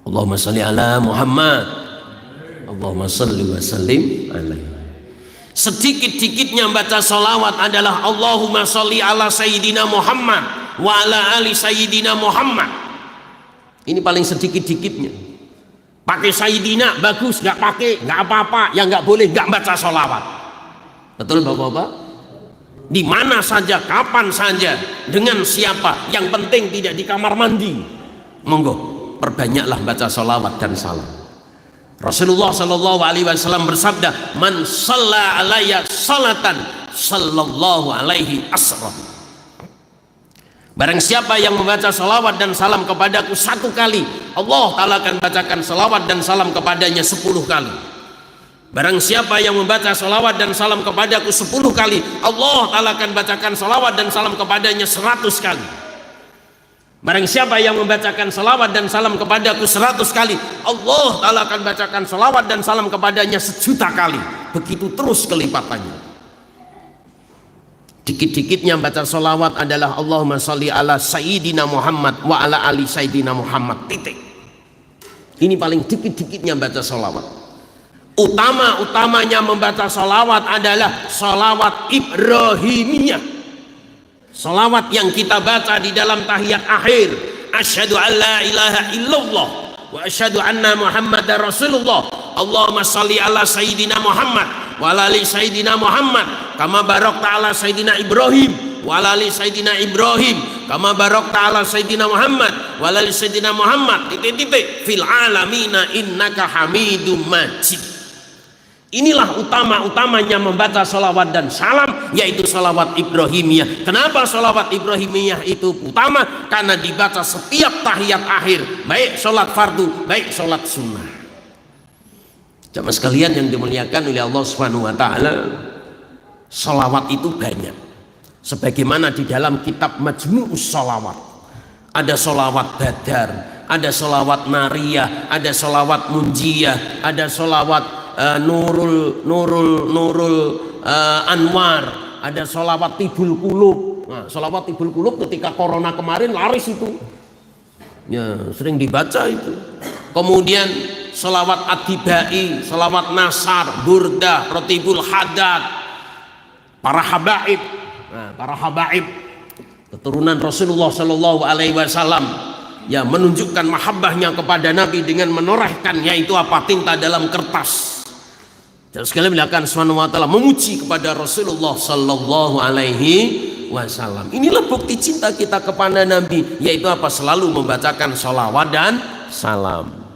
Allahumma salli ala Muhammad, Allahumma salli wa sallim alaihi. Sedikit-dikitnya baca salawat adalah Allahumma salli ala Sayyidina Muhammad wa ala ali Sayyidina Muhammad. Ini paling sedikit-dikitnya. Pakai Sayyidina bagus, nggak pakai nggak apa-apa. Yang nggak boleh nggak baca sholawat. Betul Bapak-bapak? Di mana saja, kapan saja, dengan siapa, yang penting tidak di kamar mandi. Monggo, perbanyaklah baca sholawat dan salam. Rasulullah Shallallahu Alaihi Wasallam bersabda, man shalla alayya salatan sallallahu alaihi asra. Barang siapa yang membaca salawat dan salam kepadaku 1 kali, Allah Ta'ala akan bacakan salawat dan salam kepadanya 10 kali. Barang siapa yang membaca salawat dan salam kepadaku 10 kali, Allah Ta'ala akan bacakan salawat dan salam kepadanya 100 kali. Barang siapa yang membacakan salawat dan salam kepadaku 100 kali, Allah Ta'ala akan bacakan salawat dan salam kepadanya 1.000.000 kali. Begitu terus kelipatannya. Dikit-dikitnya baca salawat adalah Allahumma sholli ala Sayyidina Muhammad wa ala ali Sayyidina Muhammad, titik. Ini paling dikit-dikitnya baca sholawat. Utama-utamanya membaca sholawat adalah sholawat Ibrahimiyah. Sholawat yang kita baca di dalam tahiyat akhir. Asyhadu an la ilaha illallah wa asyhadu anna Muhammadar Rasulullah. Allahumma shalli ala Sayyidina Muhammad wa ala ali Sayyidina Muhammad kama barakta ala Sayyidina Ibrahim wa ala ali Sayyidina Ibrahim kama barakta ala Sayyidina Muhammad wa ala ali Sayyidina Muhammad titik-titik fil alamina innaka Hamidum Majid. Inilah utama-utamanya membaca salawat dan salam, yaitu salawat Ibrahimiyah. Kenapa salawat Ibrahimiyah itu utama? Karena dibaca setiap tahiyat akhir, baik sholat fardu, baik sholat sunnah. Jamaah sekalian yang dimuliakan oleh Allah Subhanahu wa taala, salawat itu banyak. Sebagaimana di dalam kitab Majmu'us Shalawat, ada salawat Badar, ada salawat Nariyah, ada salawat Munjiyah, ada salawat Nurul Anwar, ada salawat Tibul Qulub. Nah, salawat Tibul Qulub ketika corona kemarin laris itu, ya sering dibaca itu. Kemudian salawat Ad-Dibai, salawat Nasar, Burdah, Rotibul Hadad, para habaib. Nah, para habaib keturunan Rasulullah Shallallahu Alaihi Wasallam, ya menunjukkan mahabbahnya kepada Nabi dengan menorehkan yaitu apa, tinta dalam kertas. Dan sekali melakukan subhanahu wa ta'ala memuji kepada Rasulullah Sallallahu Alaihi Wasallam. Inilah bukti cinta kita kepada Nabi, yaitu apa? Selalu membacakan salawat dan salam.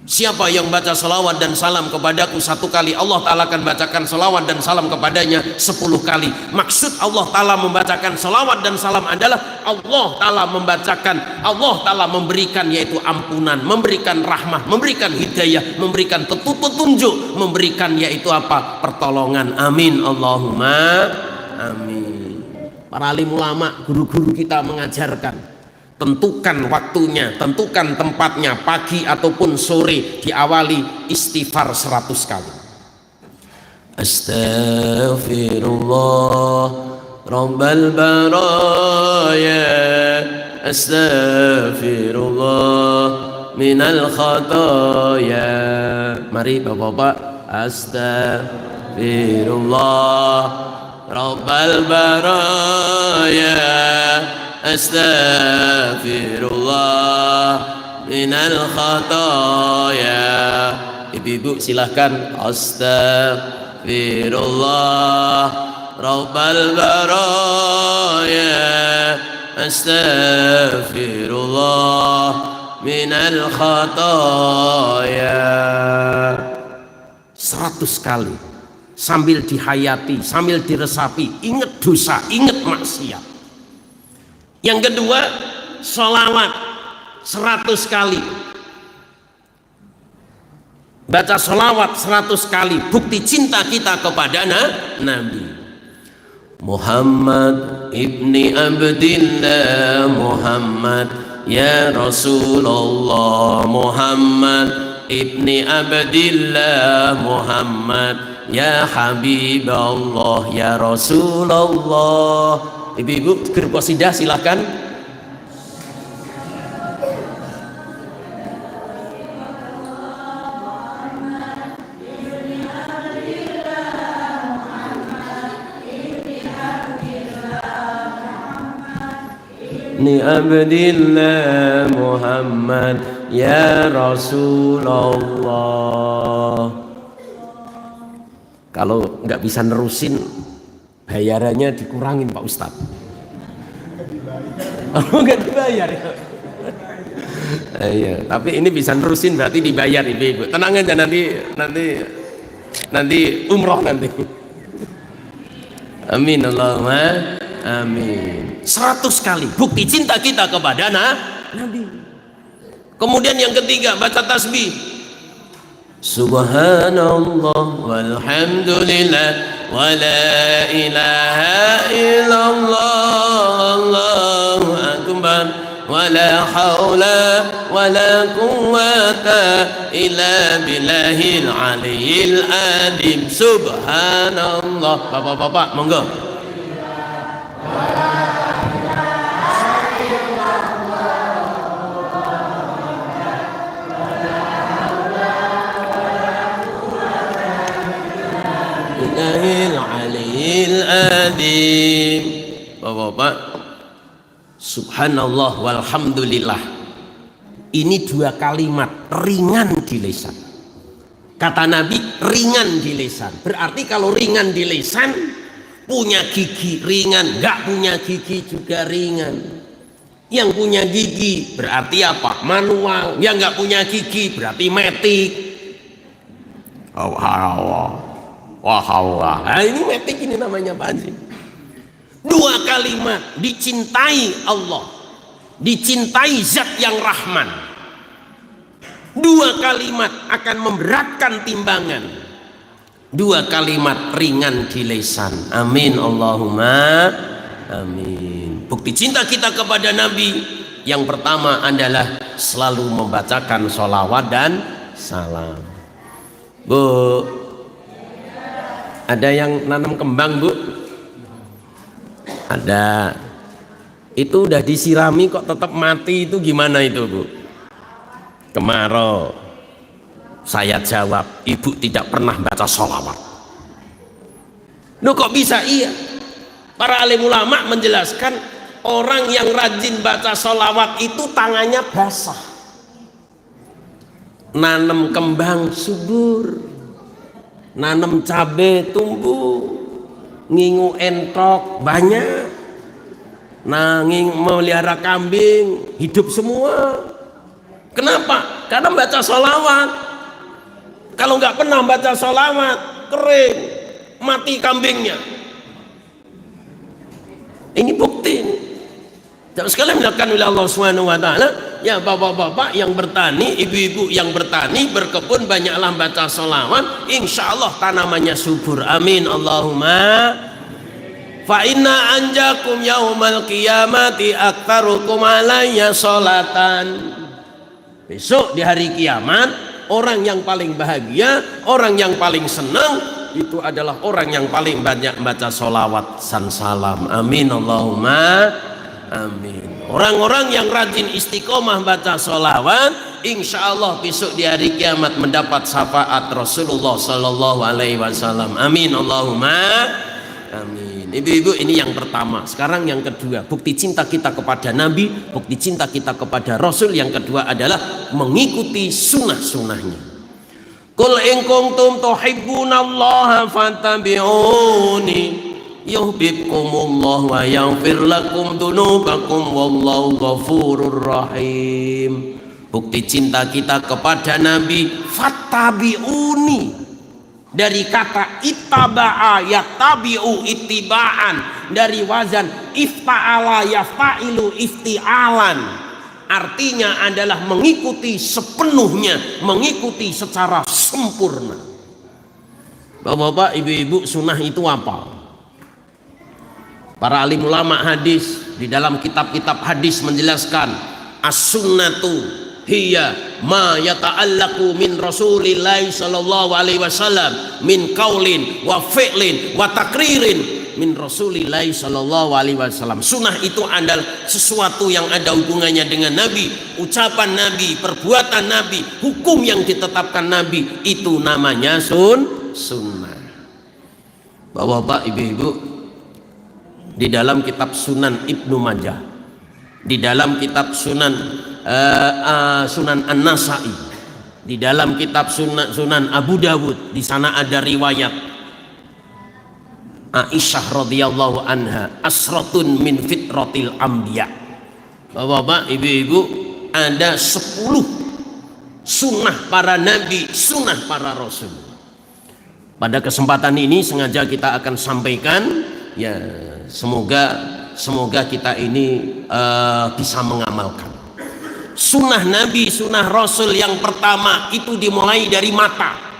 Siapa yang baca salawat dan salam kepadaku 1 kali, Allah Ta'ala akan bacakan salawat dan salam kepadanya 10 kali. Maksud Allah Ta'ala membacakan salawat dan salam adalah Allah Ta'ala membacakan, Allah Ta'ala memberikan yaitu ampunan, memberikan rahmah, memberikan hidayah, memberikan petunjuk, memberikan yaitu apa? Pertolongan. Amin Allahumma amin. Para alim ulama, guru-guru kita mengajarkan, tentukan waktunya, tentukan tempatnya, pagi ataupun sore, diawali istighfar 100 kali. Astaghfirullah Rabbal baraya, astaghfirullah minal khataya. Mari Bapak-bapak, astaghfirullah Rabbal baraya, astaghfirullah minal khataya. Ibu-ibu silahkan, astaghfirullah Rabbal baraya, astaghfirullah minal khataya. 100 kali sambil dihayati, sambil diresapi, ingat dosa, ingat maksiat. Yang kedua, sholawat 100 kali. Baca sholawat 100 kali, bukti cinta kita kepada Nabi Muhammad ibni Abdillah, Muhammad ya Rasulullah, Muhammad ibni Abdillah, Muhammad ya Habiballah, ya Rasulullah. Ibu-ibu grup qasidah silahkan. Ni Abdillah Muhammad ya Rasulullah. Kalau nggak bisa nerusin, bayarannya dikurangin Pak Ustadz. Oh, nggak dibayar ya? Iya, tapi ini bisa nerusin berarti dibayar ibu-ibu. Tenang aja, nanti umroh nanti. Amin Allahumma amin. 100 kali bukti cinta kita kepada Nabi. Kemudian yang ketiga, baca tasbih. Subhanallah walhamdulillah wa la ilaha illallah, Allahu akbar, wa la hawla wa la quwwata illa billahil aliyyil azim. Subhanallah. Bapak-bapak monggo. Sami'il alim. Bapak-bapak, subhanallah walhamdulillah. Ini dua kalimat ringan di lisan. Kata Nabi, ringan di lisan. Berarti kalau ringan di lisan, punya gigi ringan, nggak punya gigi juga ringan. Yang punya gigi berarti apa? Manual. Yang nggak punya gigi berarti metik. Wah, ini metik ini namanya Pak Haji. Dua kalimat, dicintai Allah, dicintai Zat yang Rahman. Dua kalimat akan memberatkan timbangan. Dua kalimat ringan di lisan. Amin Allahumma amin. Bukti cinta kita kepada Nabi yang pertama adalah selalu membacakan sholawat dan salam. Bu, ada yang nanam kembang, Bu? Ada. Itu udah disirami kok tetap mati, itu gimana itu, Bu? Kemarau. Saya jawab, ibu tidak pernah baca sholawat. Loh kok bisa? Iya. Para alim ulama menjelaskan, orang yang rajin baca sholawat itu tangannya basah. Nanam kembang subur, nanam cabai tumbuh, ngingu entok banyak, nanging melihara kambing hidup semua. Kenapa? Karena baca sholawat. Kalau nggak pernah baca sholawat, kering, mati kambingnya. Ini bukti. Dan sekalian dilakukan oleh Allah Subhanahu wa taala, ya bapak-bapak yang bertani, ibu-ibu yang bertani, berkebun, banyaklah baca sholawat, insya Allah tanamannya subur. Amin Allahumma. Fa inna anjakum yaumal qiyamati aktsarukum alayya sholatan. Besok di hari kiamat, orang yang paling bahagia, orang yang paling senang itu adalah orang yang paling banyak baca sholawat dan salam. Amin Allahumma amin. Orang-orang yang rajin istiqomah baca sholawat, insya Allah besok di hari kiamat mendapat syafaat Rasulullah Sallallahu Alaihi Wasallam. Amin Allahumma amin. Ibu-ibu, ini yang pertama. Sekarang yang kedua, bukti cinta kita kepada Nabi, bukti cinta kita kepada Rasul. Yang kedua adalah mengikuti sunnah-sunnahnya. Qul in kuntum tuhibbunallaha fattabi'uni yuhibbukumullah wa yaghfir lakum dzunubakum wallahu ghafurur rahim. Bukti cinta kita kepada Nabi, fattabi'uni, dari kata ittaba'a yattabi'u ittiba'an, dari wazan ifta'ala yafta'ilu ifti'alan. Artinya adalah mengikuti sepenuhnya, mengikuti secara sempurna. Bapak-bapak, ibu-ibu, sunnah itu apa? Para alim ulama hadis di dalam kitab-kitab hadis menjelaskan, as-sunnatu hiya ma yata'allaqu min Rasulillahi sallallahu alaihi wasallam min qaulin wa fi'lin wa takririn min Rasulillahi sallallahu alaihi wasallam. Sunnah itu adalah sesuatu yang ada hubungannya dengan Nabi, ucapan Nabi, perbuatan Nabi, hukum yang ditetapkan Nabi, itu namanya sunnah. Bapak-bapak, ibu-ibu, di dalam kitab Sunan Ibnu Majah, di dalam kitab Sunan An-Nasa'i, di dalam kitab Sunan Abu Dawud, di sana ada riwayat Aisyah radhiyallahu anha, asratun min fitratil anbiya. Bapak-bapak, ibu-ibu, ada 10 sunnah para nabi, sunnah para rasul. Pada kesempatan ini sengaja kita akan sampaikan, ya semoga kita ini bisa mengamalkan. Sunnah Nabi, sunnah Rasul yang pertama itu dimulai dari mata.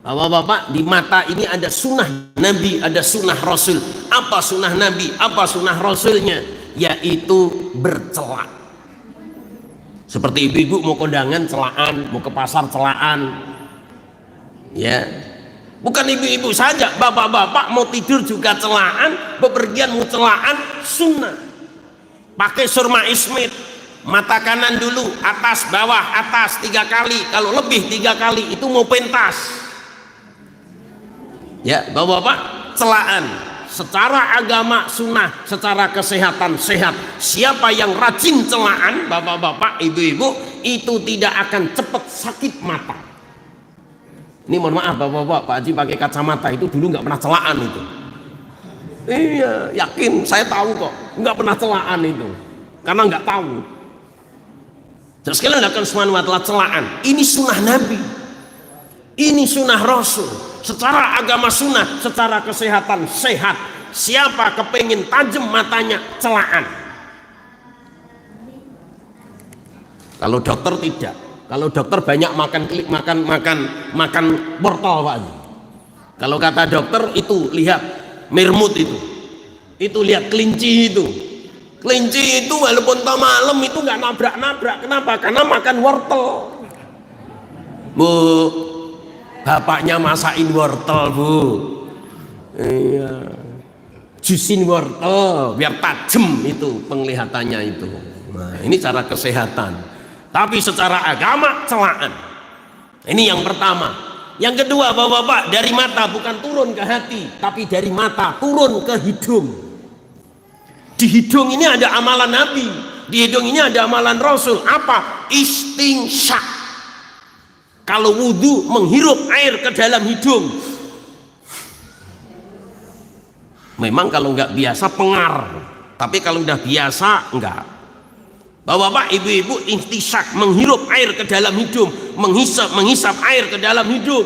Bapak-bapak, di mata ini ada sunnah Nabi, ada sunnah Rasul. Apa sunnah Nabi, apa sunnah Rasulnya? Yaitu bercelak. Seperti ibu-ibu mau kondangan celaan, mau ke pasar celaan, ya. Bukan ibu-ibu saja, bapak-bapak mau tidur juga celaan, bepergian mau celaan, sunnah. Pakai surma ismit, mata kanan dulu, atas bawah, atas 3 kali, kalau lebih 3 kali itu mau pentas. Ya, bapak-bapak, celaan. Secara agama sunnah, secara kesehatan sehat. Siapa yang rajin celaan, bapak-bapak, ibu-ibu, itu tidak akan cepat sakit mata. Ini mohon maaf bapak-bapak, Pak Haji pakai kacamata itu dulu nggak pernah celaan itu. Iya, yakin, saya tahu kok, nggak pernah celaan itu, karena nggak tahu. Terus sekalian akan subhanahu wa ta'ala celaan. Ini sunnah Nabi, ini sunnah Rasul. Secara agama sunnah, secara kesehatan sehat. Siapa kepingin tajam matanya, celaan. Kalau dokter tidak. Kalau dokter banyak makan wortel Pak. Kalau kata dokter itu lihat mermut itu lihat kelinci itu. Kelinci itu walaupun tengah malam itu nggak nabrak-nabrak. Kenapa? Karena makan wortel. Bu, bapaknya masakin wortel bu, iya, jusin wortel biar tajam itu penglihatannya itu. Nah, ini cara kesehatan. Tapi secara agama celaan. Ini yang pertama. Yang kedua bapak-bapak, dari mata bukan turun ke hati, tapi dari mata turun ke hidung. Di hidung ini ada amalan Nabi, di hidung ini ada amalan Rasul. Apa? Istinsyak. Kalau wudhu menghirup air ke dalam hidung. Memang kalau nggak biasa pengar, tapi kalau udah biasa enggak. Bapak-bapak, ibu-ibu, istisyak, menghirup air ke dalam hidung, menghisap air ke dalam hidung.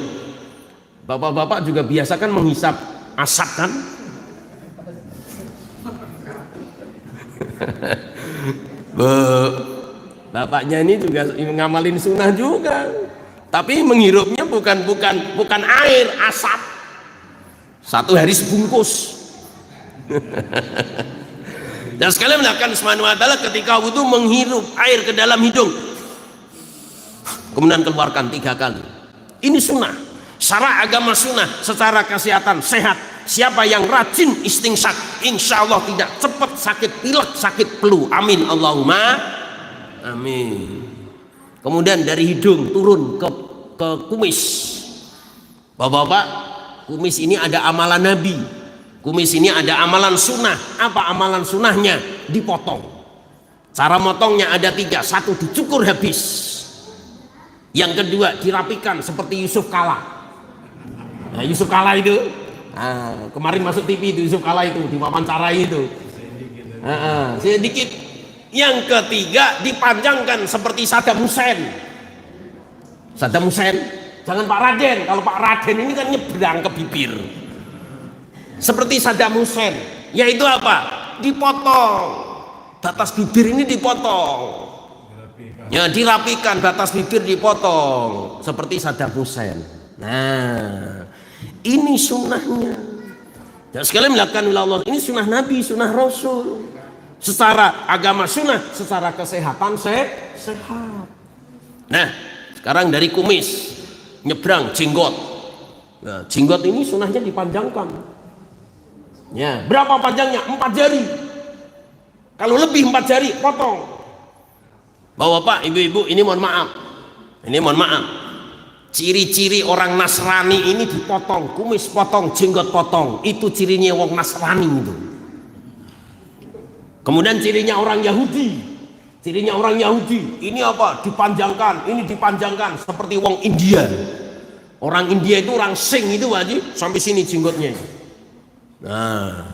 Bapak-bapak juga biasa kan menghisap asap kan? Bapaknya ini juga ngamalin sunnah juga. Tapi menghirupnya bukan air, asap. Satu hari sebungkus. Dan sekalian melakukan subhanahu wa ta'ala ketika wudu menghirup air ke dalam hidung. Kemudian keluarkan 3 kali. Ini sunnah. Secara agama sunnah, secara kesehatan sehat. Siapa yang rajin istinsyak, insya Allah tidak cepat sakit pilek, sakit flu. Amin Allahumma amin. Kemudian dari hidung turun ke kumis. Bapak-bapak, kumis ini ada amalan Nabi. Kumis ini ada amalan sunnah. Apa amalan sunnahnya? Dipotong. Cara motongnya ada 3. 1 dicukur habis. Yang kedua dirapikan seperti Yusuf Kala. Nah, Yusuf Kala itu kemarin masuk TV itu, Yusuf Kala itu diwawancarai itu. Sedikit. Yang ketiga dipanjangkan seperti Saddam Hussein. Saddam Hussein, jangan Pak Raden. Kalau Pak Raden ini kan nyebrang ke bibir. Seperti Saddam Hussein, yaitu apa? Dipotong. Batas bibir ini dipotong. Ya, dirapikan, batas bibir dipotong seperti Saddam Hussein. Nah, ini sunnahnya. Dan sekalian melakukan oleh Allah, ini sunnah Nabi, sunnah Rasul. Secara agama sunnah, secara kesehatan sehat. Nah, sekarang dari kumis nyebrang jenggot. Nah, jenggot ini sunnahnya dipanjangkan. Ya, berapa panjangnya? 4 jari. Kalau lebih 4 jari, potong. Bapak-bapak, ibu-ibu, ini mohon maaf. Ini mohon maaf. Ciri-ciri orang Nasrani ini dipotong, kumis potong, jenggot potong. Itu cirinya orang Nasrani itu. Kemudian cirinya orang Yahudi. Cirinya orang Yahudi, ini apa? Dipanjangkan, ini dipanjangkan seperti orang India. Orang India itu orang Sing itu Haji, sampai sini jenggotnya. Nah,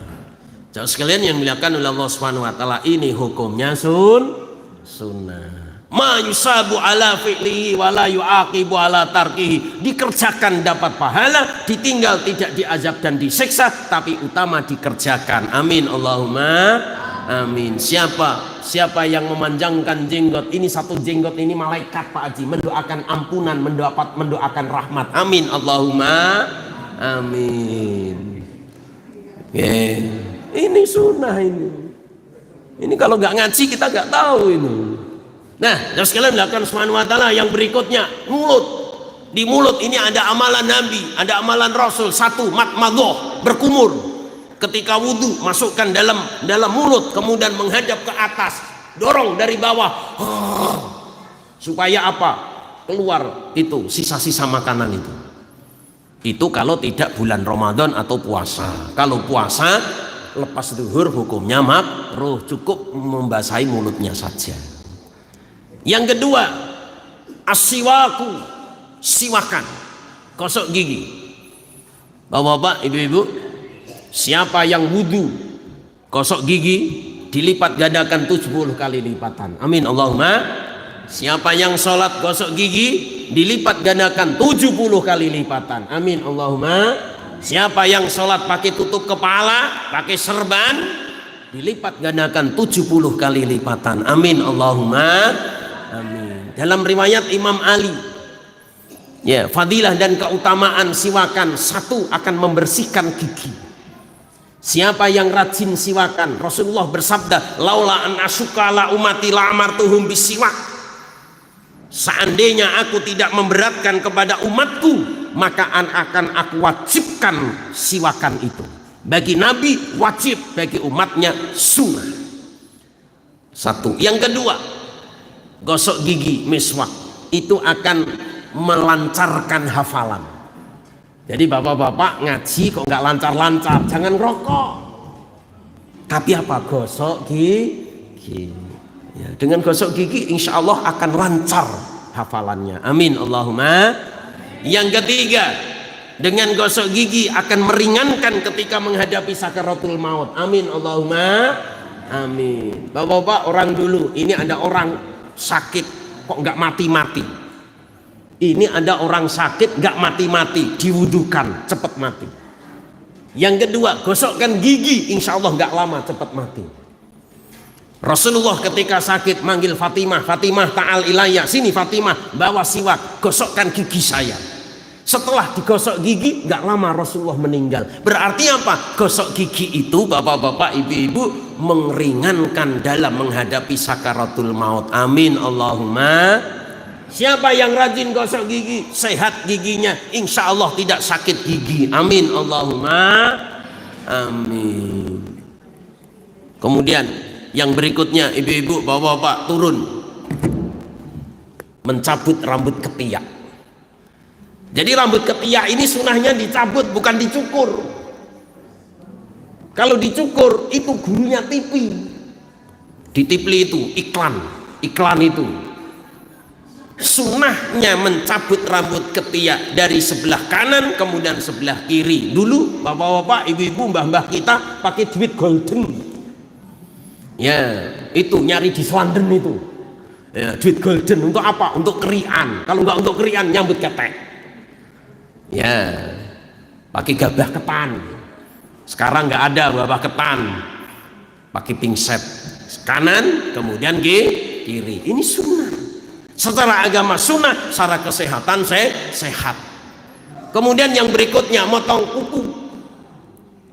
jauh sekalian yang dimuliakan oleh Allah Subhanahu wa taala, ini hukumnya sunnah. Ma yusabu ala fi'lihi wa la yu'aqibu ala tarkihi. Dikerjakan dapat pahala, ditinggal tidak diazab dan disiksa, tapi utama dikerjakan. Amin Allahumma amin. Siapa yang memanjangkan jenggot ini, satu jenggot ini malaikat Pak Haji, mendoakan ampunan, mendoakan rahmat. Amin Allahumma amin. Ini sunnah ini. Ini kalau nggak ngaji kita nggak tahu ini. Nah, dan sekalian melakukan subhanahu wa ta'ala yang berikutnya, mulut. Di mulut ini ada amalan Nabi, ada amalan Rasul. 1, madmadoh, berkumur. Ketika wudhu, masukkan dalam mulut, kemudian menghadap ke atas, dorong dari bawah, supaya apa? Keluar itu sisa-sisa makanan itu. Itu kalau tidak bulan Ramadan atau puasa. Kalau puasa lepas zuhur hukumnya makruh, cukup membasahi mulutnya saja. Yang kedua, as-siwaku, siwakan, gosok gigi. Bapak-bapak, ibu-ibu, siapa yang wudu gosok gigi dilipat gandakan 70 kali lipatan. Amin Allahumma. Siapa yang sholat gosok gigi dilipat gandakan 70 kali lipatan. Amin Allahumma. Siapa yang sholat pakai tutup kepala, pakai serban, dilipat gandakan 70 kali lipatan. Amin Allahumma. Amin. Dalam riwayat Imam Ali, ya, fadilah dan keutamaan siwakan, satu, akan membersihkan gigi. Siapa yang rajin siwakan, Rasulullah bersabda, laula an asyuka la umati la amartuhum bisiwak. Seandainya aku tidak memberatkan kepada umatku, maka akan aku wajibkan siwakan itu. Bagi Nabi wajib, bagi umatnya sunnah. Satu. Yang kedua, gosok gigi, miswak, itu akan melancarkan hafalan. Jadi bapak-bapak ngaji kok nggak lancar-lancar, jangan rokok. Tapi apa? Gosok gigi. Ya, dengan gosok gigi insya Allah akan lancar hafalannya. Amin Allahumma. Yang ketiga, dengan gosok gigi akan meringankan ketika menghadapi sakaratul maut. Amin Allahumma. Amin. Bapak-bapak, orang dulu ini ada orang sakit kok nggak mati-mati. Ini ada orang sakit nggak mati-mati, diwudukan cepat mati. Yang kedua, gosokkan gigi, insya Allah nggak lama cepat mati. Rasulullah ketika sakit manggil Fatimah, Fatimah ta'al ilayya, sini Fatimah, bawa siwak, gosokkan gigi saya. Setelah digosok gigi, nggak lama Rasulullah meninggal. Berarti apa? Gosok gigi itu, bapak-bapak, ibu-ibu, meringankan dalam menghadapi sakaratul maut. Amin Allahumma. Siapa yang rajin gosok gigi, sehat giginya, insya Allah tidak sakit gigi. Amin Allahumma. Amin. Kemudian yang berikutnya, ibu-ibu, bapak-bapak, turun mencabut rambut ketiak. Jadi rambut ketiak ini sunahnya dicabut, bukan dicukur. Kalau dicukur itu gurunya TV. Di TV itu iklan itu. Sunnahnya mencabut rambut ketiak dari sebelah kanan kemudian sebelah kiri. Dulu bapak-bapak, ibu-ibu, mbah-mbah kita pakai duit golden. Ya, itu nyari di London itu. Ya, duit golden untuk apa? Untuk kerian. Kalau nggak untuk kerian, nyambut ketek. Ya, pakai gabah ketan. Sekarang nggak ada gabah ketan. Pakai pingset kanan kemudian kiri. Ini sunnah. Secara agama sunnah, secara kesehatan sehat. Kemudian yang berikutnya, motong kuku.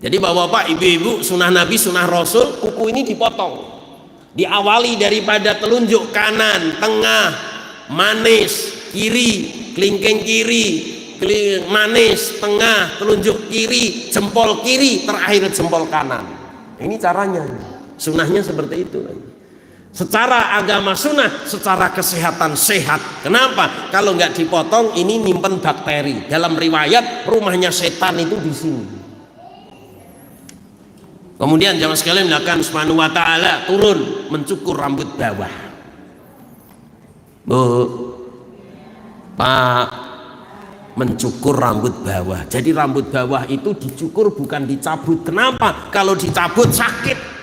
Jadi bapak-bapak, ibu-ibu, sunnah Nabi, sunnah Rasul, kuku ini dipotong. Diawali daripada telunjuk kanan, tengah, manis, kiri, kelingking kiri, manis, tengah, telunjuk kiri, jempol kiri, terakhir jempol kanan. Ini caranya. Sunnahnya seperti itu. Secara agama sunnah, secara kesehatan sehat. Kenapa? Kalau nggak dipotong, ini nyimpen bakteri. Dalam riwayat, rumahnya setan itu di sini. Kemudian jamaah sekalian, melakukan subhanahu wa ta'ala turun mencukur rambut bawah. Bu, Pak, mencukur rambut bawah. Jadi rambut bawah itu dicukur, bukan dicabut. Kenapa? Kalau dicabut sakit.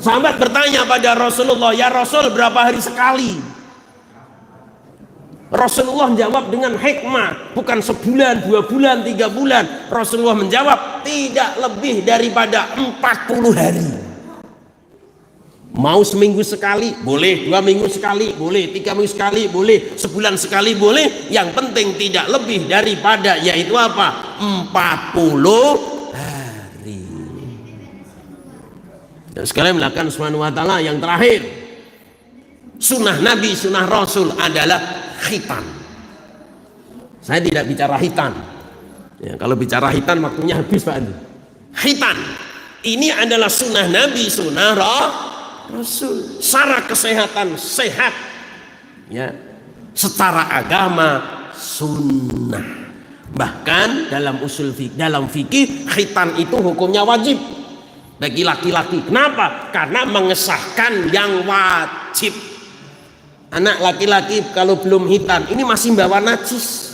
Sahabat bertanya pada Rasulullah, ya Rasul, berapa hari sekali? Rasulullah menjawab dengan hikmah, bukan sebulan, 2 bulan, 3 bulan. Rasulullah menjawab, tidak lebih daripada 40 hari. Mau seminggu sekali, boleh. 2 minggu sekali, boleh. 3 minggu sekali, boleh. Sebulan sekali, boleh. Yang penting tidak lebih daripada, yaitu apa? 40 hari. Dan sekalian melakukan subhanahu wa ta'ala. Yang terakhir, sunnah Nabi, sunnah Rasul adalah khitan. Saya tidak bicara hitan. Ya, kalau bicara hitan waktunya habis Pak Andi. Khitan ini adalah sunnah Nabi, sunnah Rasul. Secara kesehatan sehat, ya. Secara agama sunnah. Bahkan dalam dalam fikih khitan itu hukumnya wajib bagi laki-laki. Kenapa? Karena mengesahkan yang wajib. Anak laki-laki kalau belum khitan ini masih bawa najis.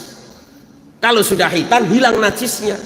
Kalau sudah khitan hilang najisnya.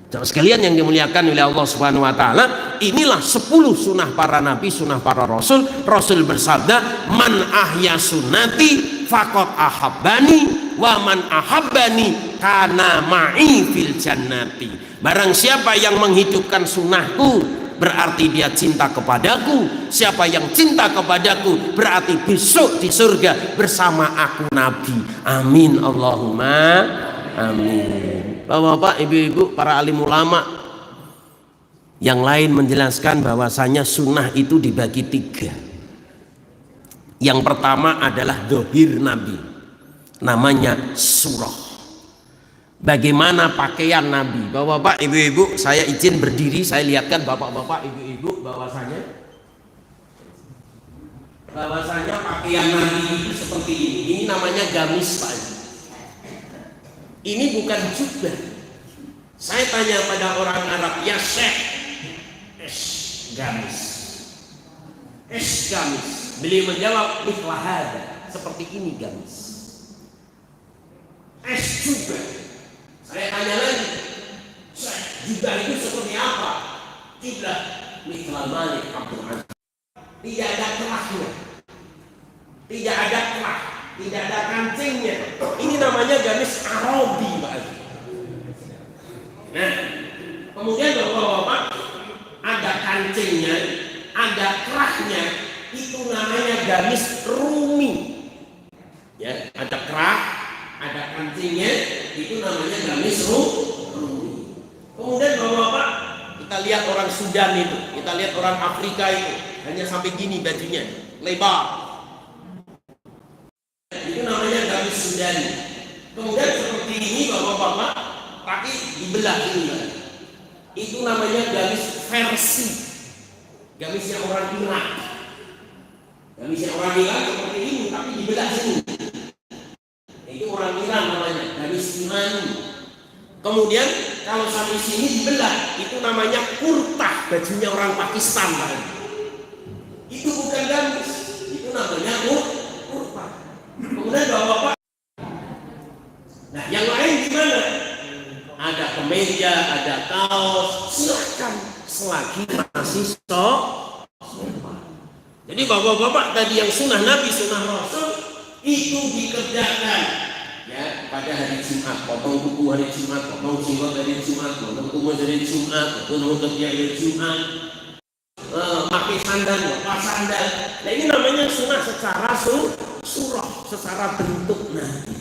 Jamaah sekalian yang dimuliakan oleh Allah Subhanahu wa taala, inilah 10 sunnah para nabi, sunnah para rasul. Rasul bersabda, "Man ahya sunnati faqad ahabbani wa man ahabbani kana ma'i fil jannati." Barang siapa yang menghidupkan sunnahku, berarti dia cinta kepadaku. Siapa yang cinta kepadaku berarti besok di surga bersama aku Nabi. Amin Allahumma amin. Bapak-bapak, ibu-ibu, para alim ulama yang lain menjelaskan bahwasanya sunnah itu dibagi 3. Yang pertama adalah dohir Nabi, namanya surah. Bagaimana pakaian Nabi? Bapak-bapak, ibu-ibu, saya izin berdiri, saya lihatkan bapak-bapak, ibu-ibu bahwasanya pakaian Nabi itu seperti ini. Ini namanya gamis, Pak. Ini bukan jubah. Saya tanya pada orang Arab, ya Syekh, gamis. Gamis. Beliau menjawab, mithlahada, seperti ini gamis. Jubah. Saya tanya lagi, jubah itu seperti apa? Jubah mithlal Malik Abdul Aziz. Tidak ada kerahnya, tidak ada kerah, tidak ada kancingnya. Ini namanya gamis Arabi, Pak. Nah, kemudian bapak-bapak, ada kancingnya, ada kerahnya, itu namanya gamis Rumi. Ya, ada kerah, ada kancingnya, itu namanya gamis Rumi. Kemudian bapak-bapak, kita lihat orang Sudan itu, kita lihat orang Afrika itu, hanya sampai gini bajunya, lebar. Itu namanya gamis Sudani. Kemudian seperti ini bapak-bapak, tapi dibelah ini. Itu namanya gamis versi. Gamisnya orang Irak. Gamisnya orang Irak seperti ini, tapi dibelah sini. Itu orang Iran namanya, gamis Irani. Kemudian kalau sampai sini dibelah, itu namanya kurta, bajunya orang Pakistan. Itu bukan gamis, itu namanya kurta. Kemudian bapak-bapak, nah yang lain gimana? Ada kemeja, ada kaos, silakan selagi masih sopan. Jadi bapak-bapak tadi yang sunnah Nabi, sunnah Rasul itu dikerjakan ya pada hari Jumat, potong kuku hari Jumat, potong jenggot hari Jumat, potong kuku hari Jumat, potong hari Jumat, pakai sandal, lepas sandal. Nah ini namanya sunnah secara surah, secara bentuk Nabi.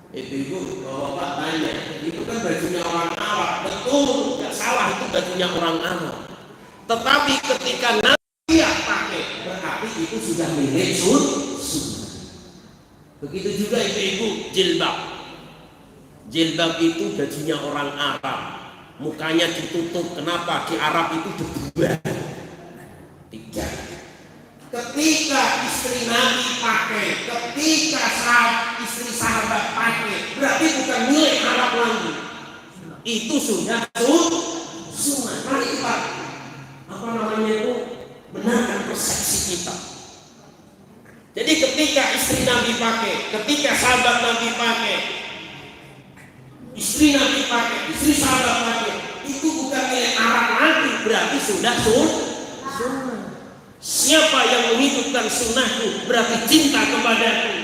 Ibu, bapak tanya, itu kan bajunya orang Arab. Betul, tidak salah, itu bajunya orang Arab. Tetapi ketika Nabi pakai, berarti itu sudah milik sunnah. Begitu juga ibu, jilbab. Jilbab itu bajunya orang Arab. Mukanya ditutup. Kenapa? Di Arab itu debuan. 3. Ketika istri Nabi pakai, ketika istri sahabat pakai, berarti bukan milik Arab lagi. Itu sudah sunnah. Mari kita benarkan persepsi kita. Jadi ketika istri Nabi pakai, ketika sahabat Nabi pakai, istri Nabi pakai, istri sahabat pakai, itu bukan milik Arab lagi, berarti sudah sunnah. Siapa yang menghidupkan sunnahku berarti cinta kepadaku.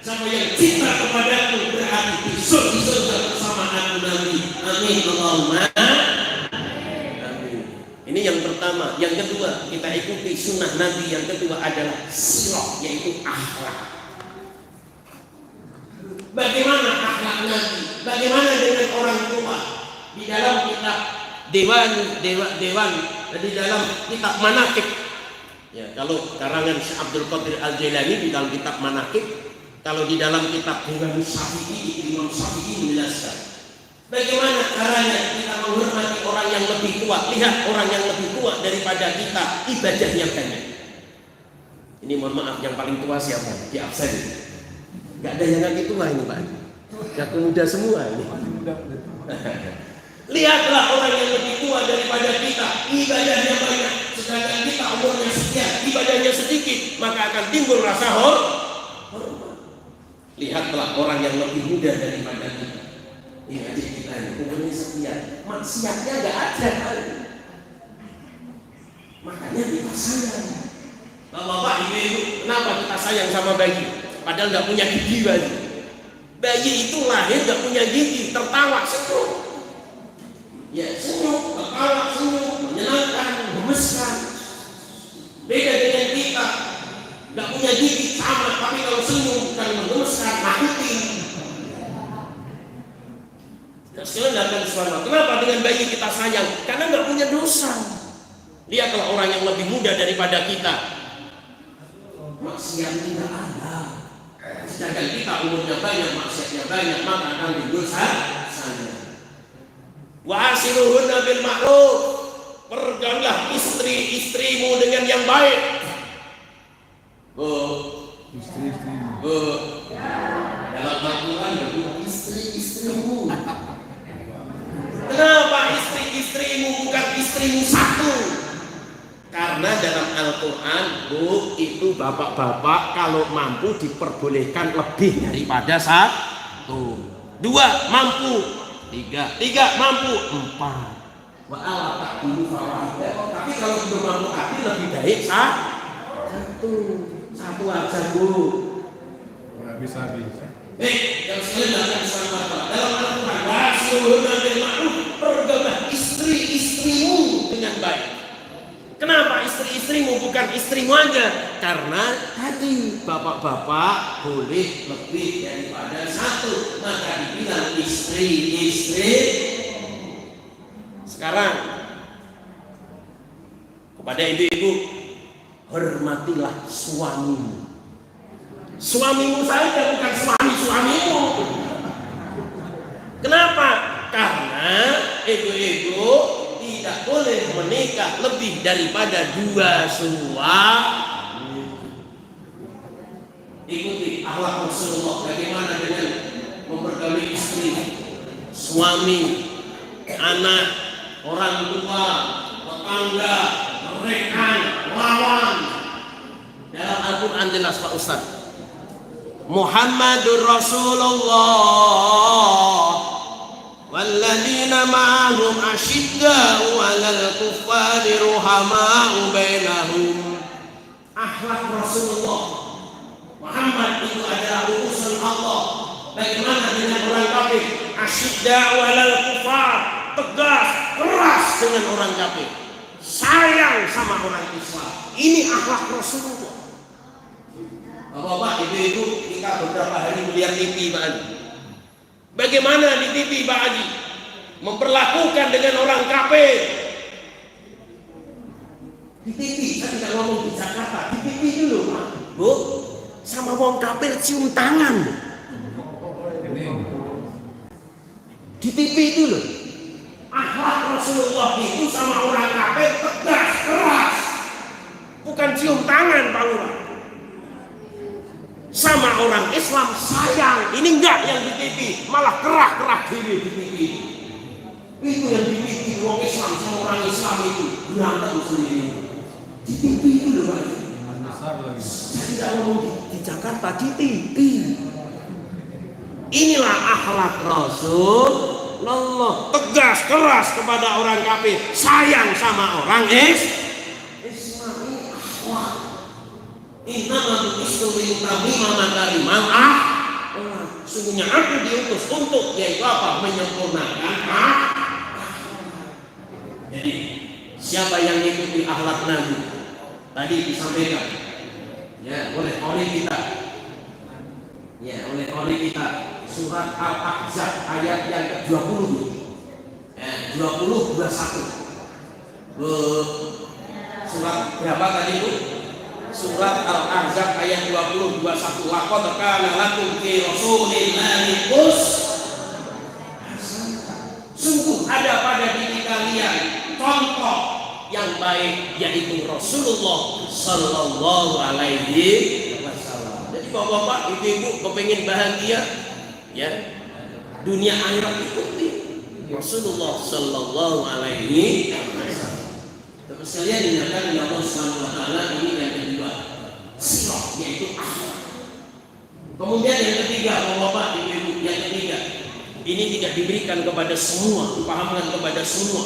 Siapa yang cinta kepadaku berarti besok di surga bersama aku Nabi. Amin Allahumma amin. Ini yang pertama. Yang kedua, kita ikuti sunnah Nabi. Yang kedua adalah sirah, yaitu akhlak. Bagaimana akhlak Nabi? Bagaimana dengan orang tua? Di dalam kitab Dewan di dalam kitab Manaqib. Ya, kalau karangan Syekh Abdul Qadir Al-Jailani di dalam kitab Manaqib, kalau di dalam kitab Dewan Syafi'i, Imam Syafi'i menjelaskan bagaimana caranya kita menghormati orang yang lebih tua. Lihat orang yang lebih tua daripada kita, ibadahnya banyak. Ini mohon maaf, yang paling tua siapa? Di absen. Nggak ada yang kaki tua ini Pak. Kaki muda semua ini. Lihatlah orang yang lebih tua daripada kita, ibadahnya banyak, sedangkan kita umurnya sekian, ibadahnya sedikit, maka akan timbul rasa hormat. Lihatlah orang yang lebih muda daripada kita. Ini adik kita ini umurnya sekian, maksiatnya nggak ada kali. Makanya kita sayang. Bapak ibu, kenapa kita sayang sama bayi? Padahal nggak punya gigi bayi. Bayi itu lahir nggak punya gigi, tertawa senyum. Ya senyum, tertawa senyum, menyenangkan, memeskan. Beda dengan kita, nggak punya gigi sama, tapi kalau senyum bukan memeskan, nakutin. Sekalian datang selamat. Kenapa dengan bayi kita sayang? Karena nggak punya dosa. Lihatlah orang yang lebih muda daripada kita, maksiat tidak ada. Sedangkan kita umurnya banyak, maksiatnya banyak, maka akan berdosa saja. Wa asiruhunna bil ma'ruf, pergaulilah istri-istrimu dengan yang baik. Bu, dalam Al-Quran berbunyi istri-istrimu. Kenapa istri-istrimu bukan istrimu satu? Karena dalam Al-Quran, Bu, itu bapak-bapak kalau mampu diperbolehkan lebih daripada satu. 2 mampu, 3 mampu, 4. Wa'ala ta'budu fawahda. Tapi kalau belum mampu hati lebih baik satu aja, Bu. Nggak bisa. Yang sekalian akan sama dalam Al-Quran, wasiruhunna bil ma'ruf, pergaulilah istri-istrimu dengan baik. Kenapa istri-istrimu bukan istrimu aja? Karena tadi bapak-bapak boleh lebih daripada satu, maka dibilang istri-istri. Sekarang kepada ibu-ibu, hormatilah suamimu. Suamimu saja, bukan suamimu. Kenapa? Karena ibu-ibu tidak boleh menikah lebih daripada 2 suami. Ikuti akhlak Rasulullah bagaimana dengan mempergauli istri, suami, anak, orang tua, tetangga, rekan, lawan. Dalam Al-Quran jelas Pak Ustaz, Muhammadur Rasulullah walladzina ma'ahum asyidda'u 'alal kuffari ruhama'u bainahum. Akhlak Rasulullah Muhammad itu adalah utusan Allah. Bagaimana dengan orang kafir? Asyidda'u 'alal kuffar, tegas, keras dengan orang kafir, sayang sama orang Islam. Ini akhlak Rasulullah. Bapak, ibu-ibu, kita beberapa hari melihat TV Pak Haji. Bagaimana di TV Pak Haji memperlakukan dengan orang kafir? Di TV, saya tidak ngomong di Jakarta, di TV dulu Pak. Bu, sama orang kafir cium tangan. Di TV itu loh. Akhlak Rasulullah itu sama orang kafir tegas, keras. Bukan cium tangan Pak Lurah. Sama orang Islam sayang. Ini enggak yang di TV, malah kerah-kerah diri di TV. Itu yang di TV orang Islam sama orang Islam itu berantem sendiri. Di TV itu loh Pak. Saya tidak ngomong di Jakarta, di TV. Inilah akhlak Rasulullah, tegas keras kepada orang kafir, sayang sama orang Islam. Ini akhlak. Innama bu'istu liutammima makarimal akhlak. Sungguhnya aku diutus untuk, yaitu apa? Menyempurnakan akhlak. Jadi siapa yang mengikuti akhlak Nabi tadi disampaikan ya oleh kita, surat Al-Ahzab ayat yang ke-20, 20-21. Surat berapa tadi itu? Surat Al-Ahzab ayat 20-21. Laqad kana lakum fi Rasulillahi sungguh ada pada diri kalian contoh yang baik, yaitu Rasulullah Sallallahu Alaihi Wasallam. Jadi bapak-bapak, ibu-ibu kepengen bahagia, ya dunia akhirat ikuti Rasulullah Sallallahu Alaihi Wasallam. Terus sekalian dinyatakan oleh Allah Subhanahu Wa Taala, ini yang kedua, sirah, yaitu akhlak. Kemudian yang ketiga, bapak-bapak, ibu-ibu, yang ketiga, ini tidak diberikan kepada semua, dipahamkan kepada semua.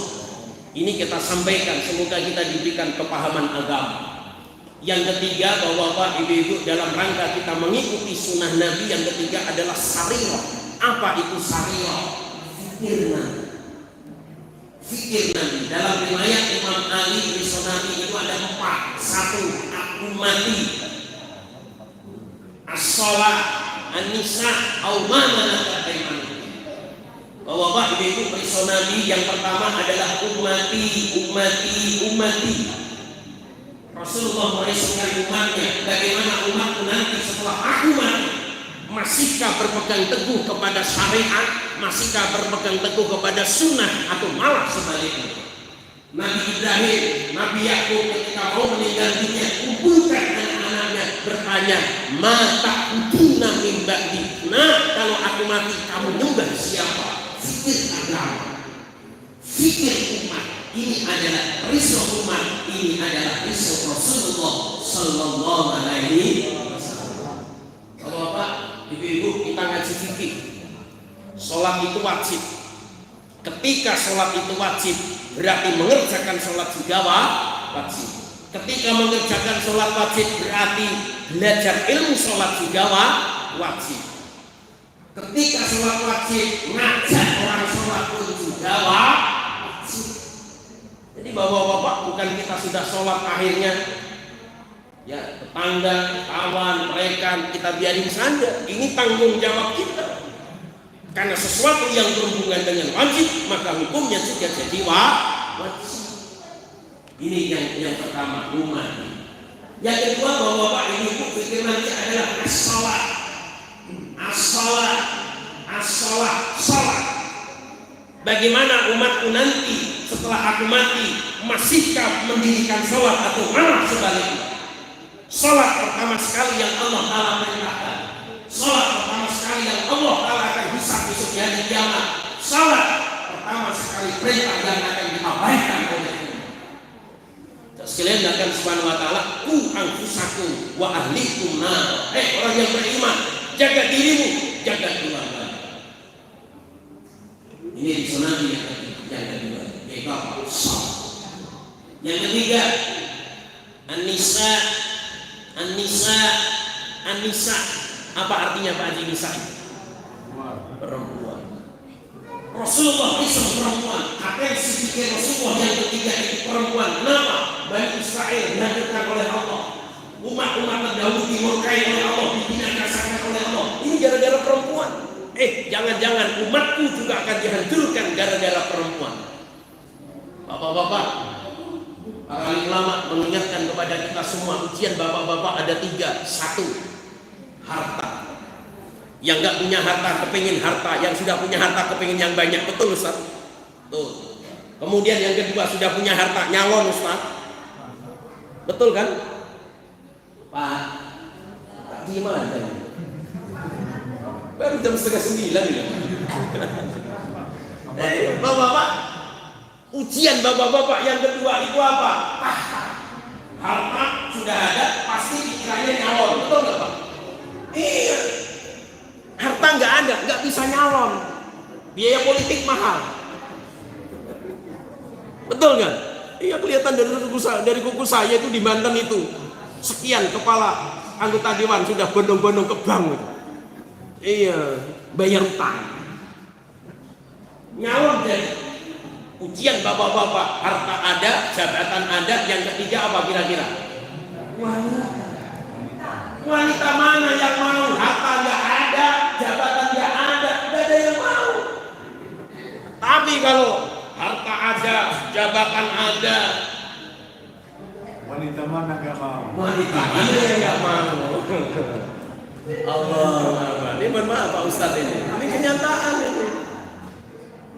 Ini kita sampaikan, semoga kita diberikan kepahaman agama. Yang ketiga, bapak-bapak, ibu-ibu, dalam rangka kita mengikuti sunnah Nabi, yang ketiga adalah sarirah. Apa itu sarirah? Fikir Nabi. Dalam riwayat Imam Ali Risonami itu ada 4. 1. Aku mati, as-shalah, an-nisa, au ma malakat aymanukum. Bapak-bapak, ibu-ibu, Risonami yang pertama adalah ummati. Rasulullah meresahkan umatnya, bagaimana umatku nanti setelah aku mati masihkah berpegang teguh kepada syariat, masihkah berpegang teguh kepada sunnah, atau malah sebaliknya. Nabi Ibrahim, Nabi Yakub ketika mau meninggal dunia, kumpulkan anak-anaknya, bertanya, ma ta'buduna min ba'di. Nah, kalau aku mati kamu nyembah siapa? Fikir agama, fikir umat. Ini adalah risau umat, ini adalah risau Rasulullah Sallallahu Alaihi Wasallam. Kalau bapak, ibu-ibu, kita ngaji fikih. Sholat itu wajib. Ketika sholat itu wajib, berarti mengerjakan sholat juga wajib. Ketika mengerjakan sholat wajib, berarti belajar ilmu sholat juga wajib. Ketika sholat wajib, ngajak orang sholat pun juga wajib. Jadi bapak-bapak, bukan kita sudah sholat akhirnya ya tetangga, kawan, rekan kita biarin saja. Ini tanggung jawab kita. Karena sesuatu yang berhubungan dengan wajib, maka hukumnya juga jadi wajib. Ini yang pertama, umat. Yang kedua, bapak-bapak, ibu-ibu, pikir nanti adalah as-shalah. Bagaimana umatku nanti setelah aku mati masihkah mendirikan sholat atau malah sebaliknya? Sholat pertama sekali yang Allah Ta'ala perintahkan, sholat pertama sekali yang Allah Ta'ala akan hisab besok hari kiamat, sholat pertama sekali perintah yang akan diabaikan oleh Allah. Sekalian akan Subhanahu Wa Ta'ala, ku anfusakum wa ahlikum nar. Orang yang beriman, jaga dirimu, jaga keluarga. Ini Risonami yang kedua, yaitu apa? Yang ketiga, An-nisa. Apa artinya Pak Haji nisa? Perempuan. Rasulullah itu perempuan. Apa yang dipikir Rasulullah yang ketiga itu perempuan? Kenapa? Bani Israel dihancurkan oleh Allah. Umat-umat terdahulu dimurkai oleh Allah, dibinasakan oleh Allah. Ini gara-gara perempuan. Jangan-jangan umatku juga akan dihancurkan gara-gara perempuan. Bapak-bapak, para ulama mengingatkan kepada kita semua, ujian bapak-bapak ada 3. 1, harta. Yang nggak punya harta kepingin harta, yang sudah punya harta kepingin yang banyak. Betul Ustaz? Betul. Kemudian yang kedua, sudah punya harta nyalon Ustaz. Betul kan? Pak, tak gimana? Baru jam 8:30 ya. Bapak-bapak, ujian bapak-bapak yang kedua itu apa? Harta sudah ada, pasti pikirannya nyalon, betul nggak Pak? Iya. Harta nggak ada, nggak bisa nyalon. Biaya politik mahal. Betul nggak? Iya, kelihatan dari kuku saya itu di Banten itu. Sekian kepala anggota dewan sudah bondong-bondong ke bank itu. Iya, bayar utang. Nyalon jadi ujian bapak-bapak, harta ada, jabatan ada, yang ketiga apa kira-kira? Wanita mana yang mau? Harta nggak ada, jabatan nggak ada yang mau. Tapi kalau harta ada, jabatan ada, Wanita mana gak mau? wanita mana yang nggak mau? Allah, ini mohon maaf Pak Ustadz ini kenyataan ini.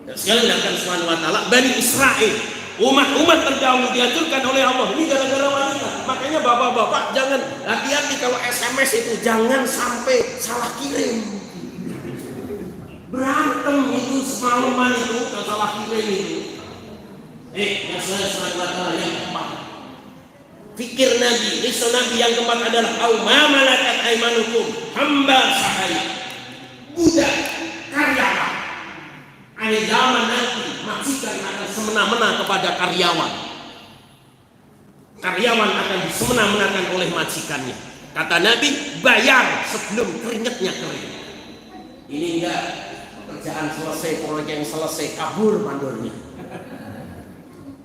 Dan sekali akan Subhanahu Wa Ta'ala, Bani Israel Umat-umat terdahulu dihancurkan oleh Allah. Ini gara-gara wanita. Makanya bapak-bapak jangan hati-hati kalau SMS itu, jangan sampai salah kirim. Berantem itu semalaman itu kalau salah kirim itu. Yang saya yang keempat. Fikir Nabi, lisan Nabi yang keempat adalah au ma malakat aimanukum, hamba sahaya, budak, karyawan. Akhir zaman nanti majikan akan semena-mena kepada karyawan. Karyawan akan disemena-menakan oleh majikannya. Kata Nabi, bayar sebelum keringetnya kering. Ini enggak pekerjaan selesai, proyek yang selesai, kabur mandornya.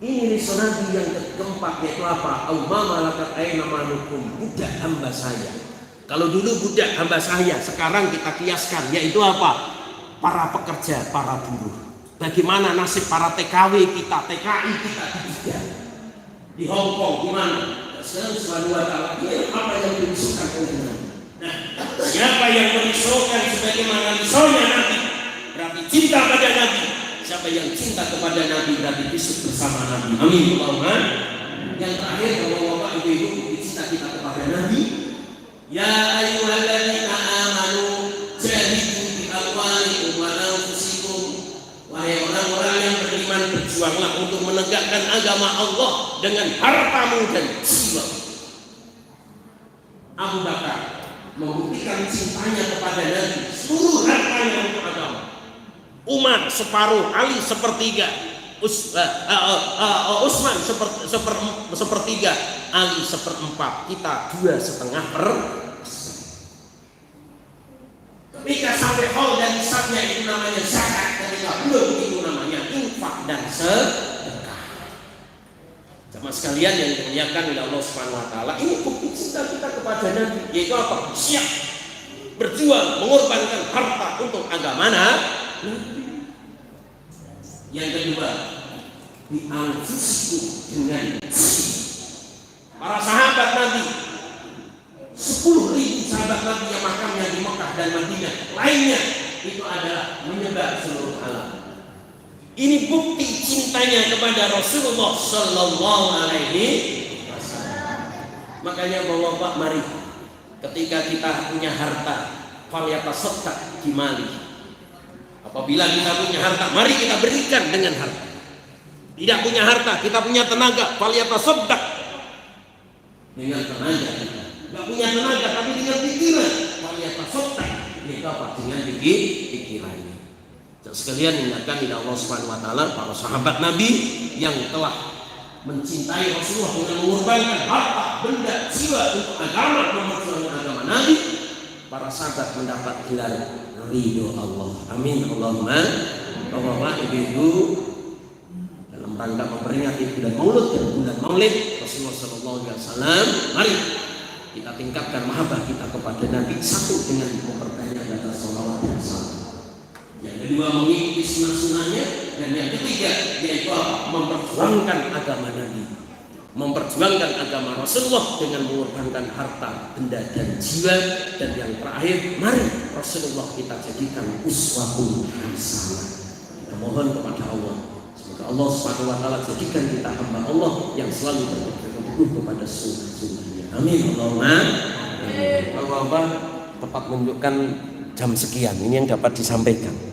Ini lisan Nabi yang keempat, yaitu apa? Au ma malakat aimanukum, budak hamba saya. Kalau dulu budak hamba saya, sekarang kita kiaskan, yaitu apa? Para pekerja, para buruh. Bagaimana nasib para TKW kita, TKI kita di Hong Kong, gimana? Subhanahu wa ta'ala, apa yang dirisaukan oleh Nabi? Nah, siapa yang merisaukan sebagaimana risaunya Nabi, berarti cinta pada Nabi. Siapa yang cinta kepada Nabi berarti disebut bersama Nabi. Amin. Allahumma. Yang terakhir, bapak-bapak, ibu-ibu, cinta kita kepada Nabi. Ya ayyuhalladzina amanu jahidu bi amwalikum wa anfusikum. Wahai orang-orang yang beriman, berjuanglah untuk menegakkan agama Allah dengan hartamu dan jiwa. Abu Bakar membuktikan cintanya kepada Nabi, seluruh hartanya untuk agama. Umar separuh, Ali sepertiga, Utsman sepertiga, Ali seperempat, kita 2,5%. Ketika sampai haul dan nisabnya itu namanya zakat, ketika belum itu namanya infak dan sedekah. Sama sekalian yang dimuliakan oleh Allah Subhanahu wa taala, ini bukti cinta kita kepada Nabi, yaitu apa? Siap berjuang mengorbankan harta untuk agama Nabi. Yang kedua, dianfusiku dengan para sahabat Nabi, 10.000 sahabat Nabi yang makamnya di Mekah dan Madinah, lainnya itu adalah menyebar seluruh alam. Ini bukti cintanya kepada Rasulullah Sallallahu Alaihi Wasallam. Makanya bapak-bapak, mari ketika kita punya harta, falyatasaddaq bimali. Apabila kita punya harta, mari kita berikan dengan harta. Tidak punya harta, kita punya tenaga, falyatasaddaq dengan tenaga kita. Tidak punya tenaga, tapi dengan pikiran, falyatasaddaq dengan apa? Dengan pikirannya. Sekalian ingatkan oleh Allah Subhanahu wa taala, para sahabat Nabi yang telah mencintai Rasulullah dengan mengorbankan harta, benda, jiwa untuk agama, memperjuangkan agama Nabi. Para sahabat mendapat gelar ridho Allah. Amin. Allahumma. Bapak-bapak, ibu-ibu, dalam rangka memperingati bulan Maulud dan bulan Maulid Rasulullah SAW, mari kita tingkatkan mahabbah kita kepada Nabi. Satu, dengan memperbanyak data sholawat dan salam. Yang kedua, mengikuti sunnah-sunnahnya. Dan yang ketiga, yaitu memperjuangkan agama Nabi, memperjuangkan agama Rasulullah dengan mengorbankan harta, benda, dan jiwa. Dan yang terakhir, mari Rasulullah kita jadikan uswatun hasanah. Kita mohon kepada Allah, semoga Allah Subhanahu wa taala jadikan kita hamba Allah yang selalu berpegang teguh kepada sunnah-sunnahnya. Amin. Allahumma. Bapak-bapak, tepat menunjukkan jam sekian. Ini yang dapat disampaikan.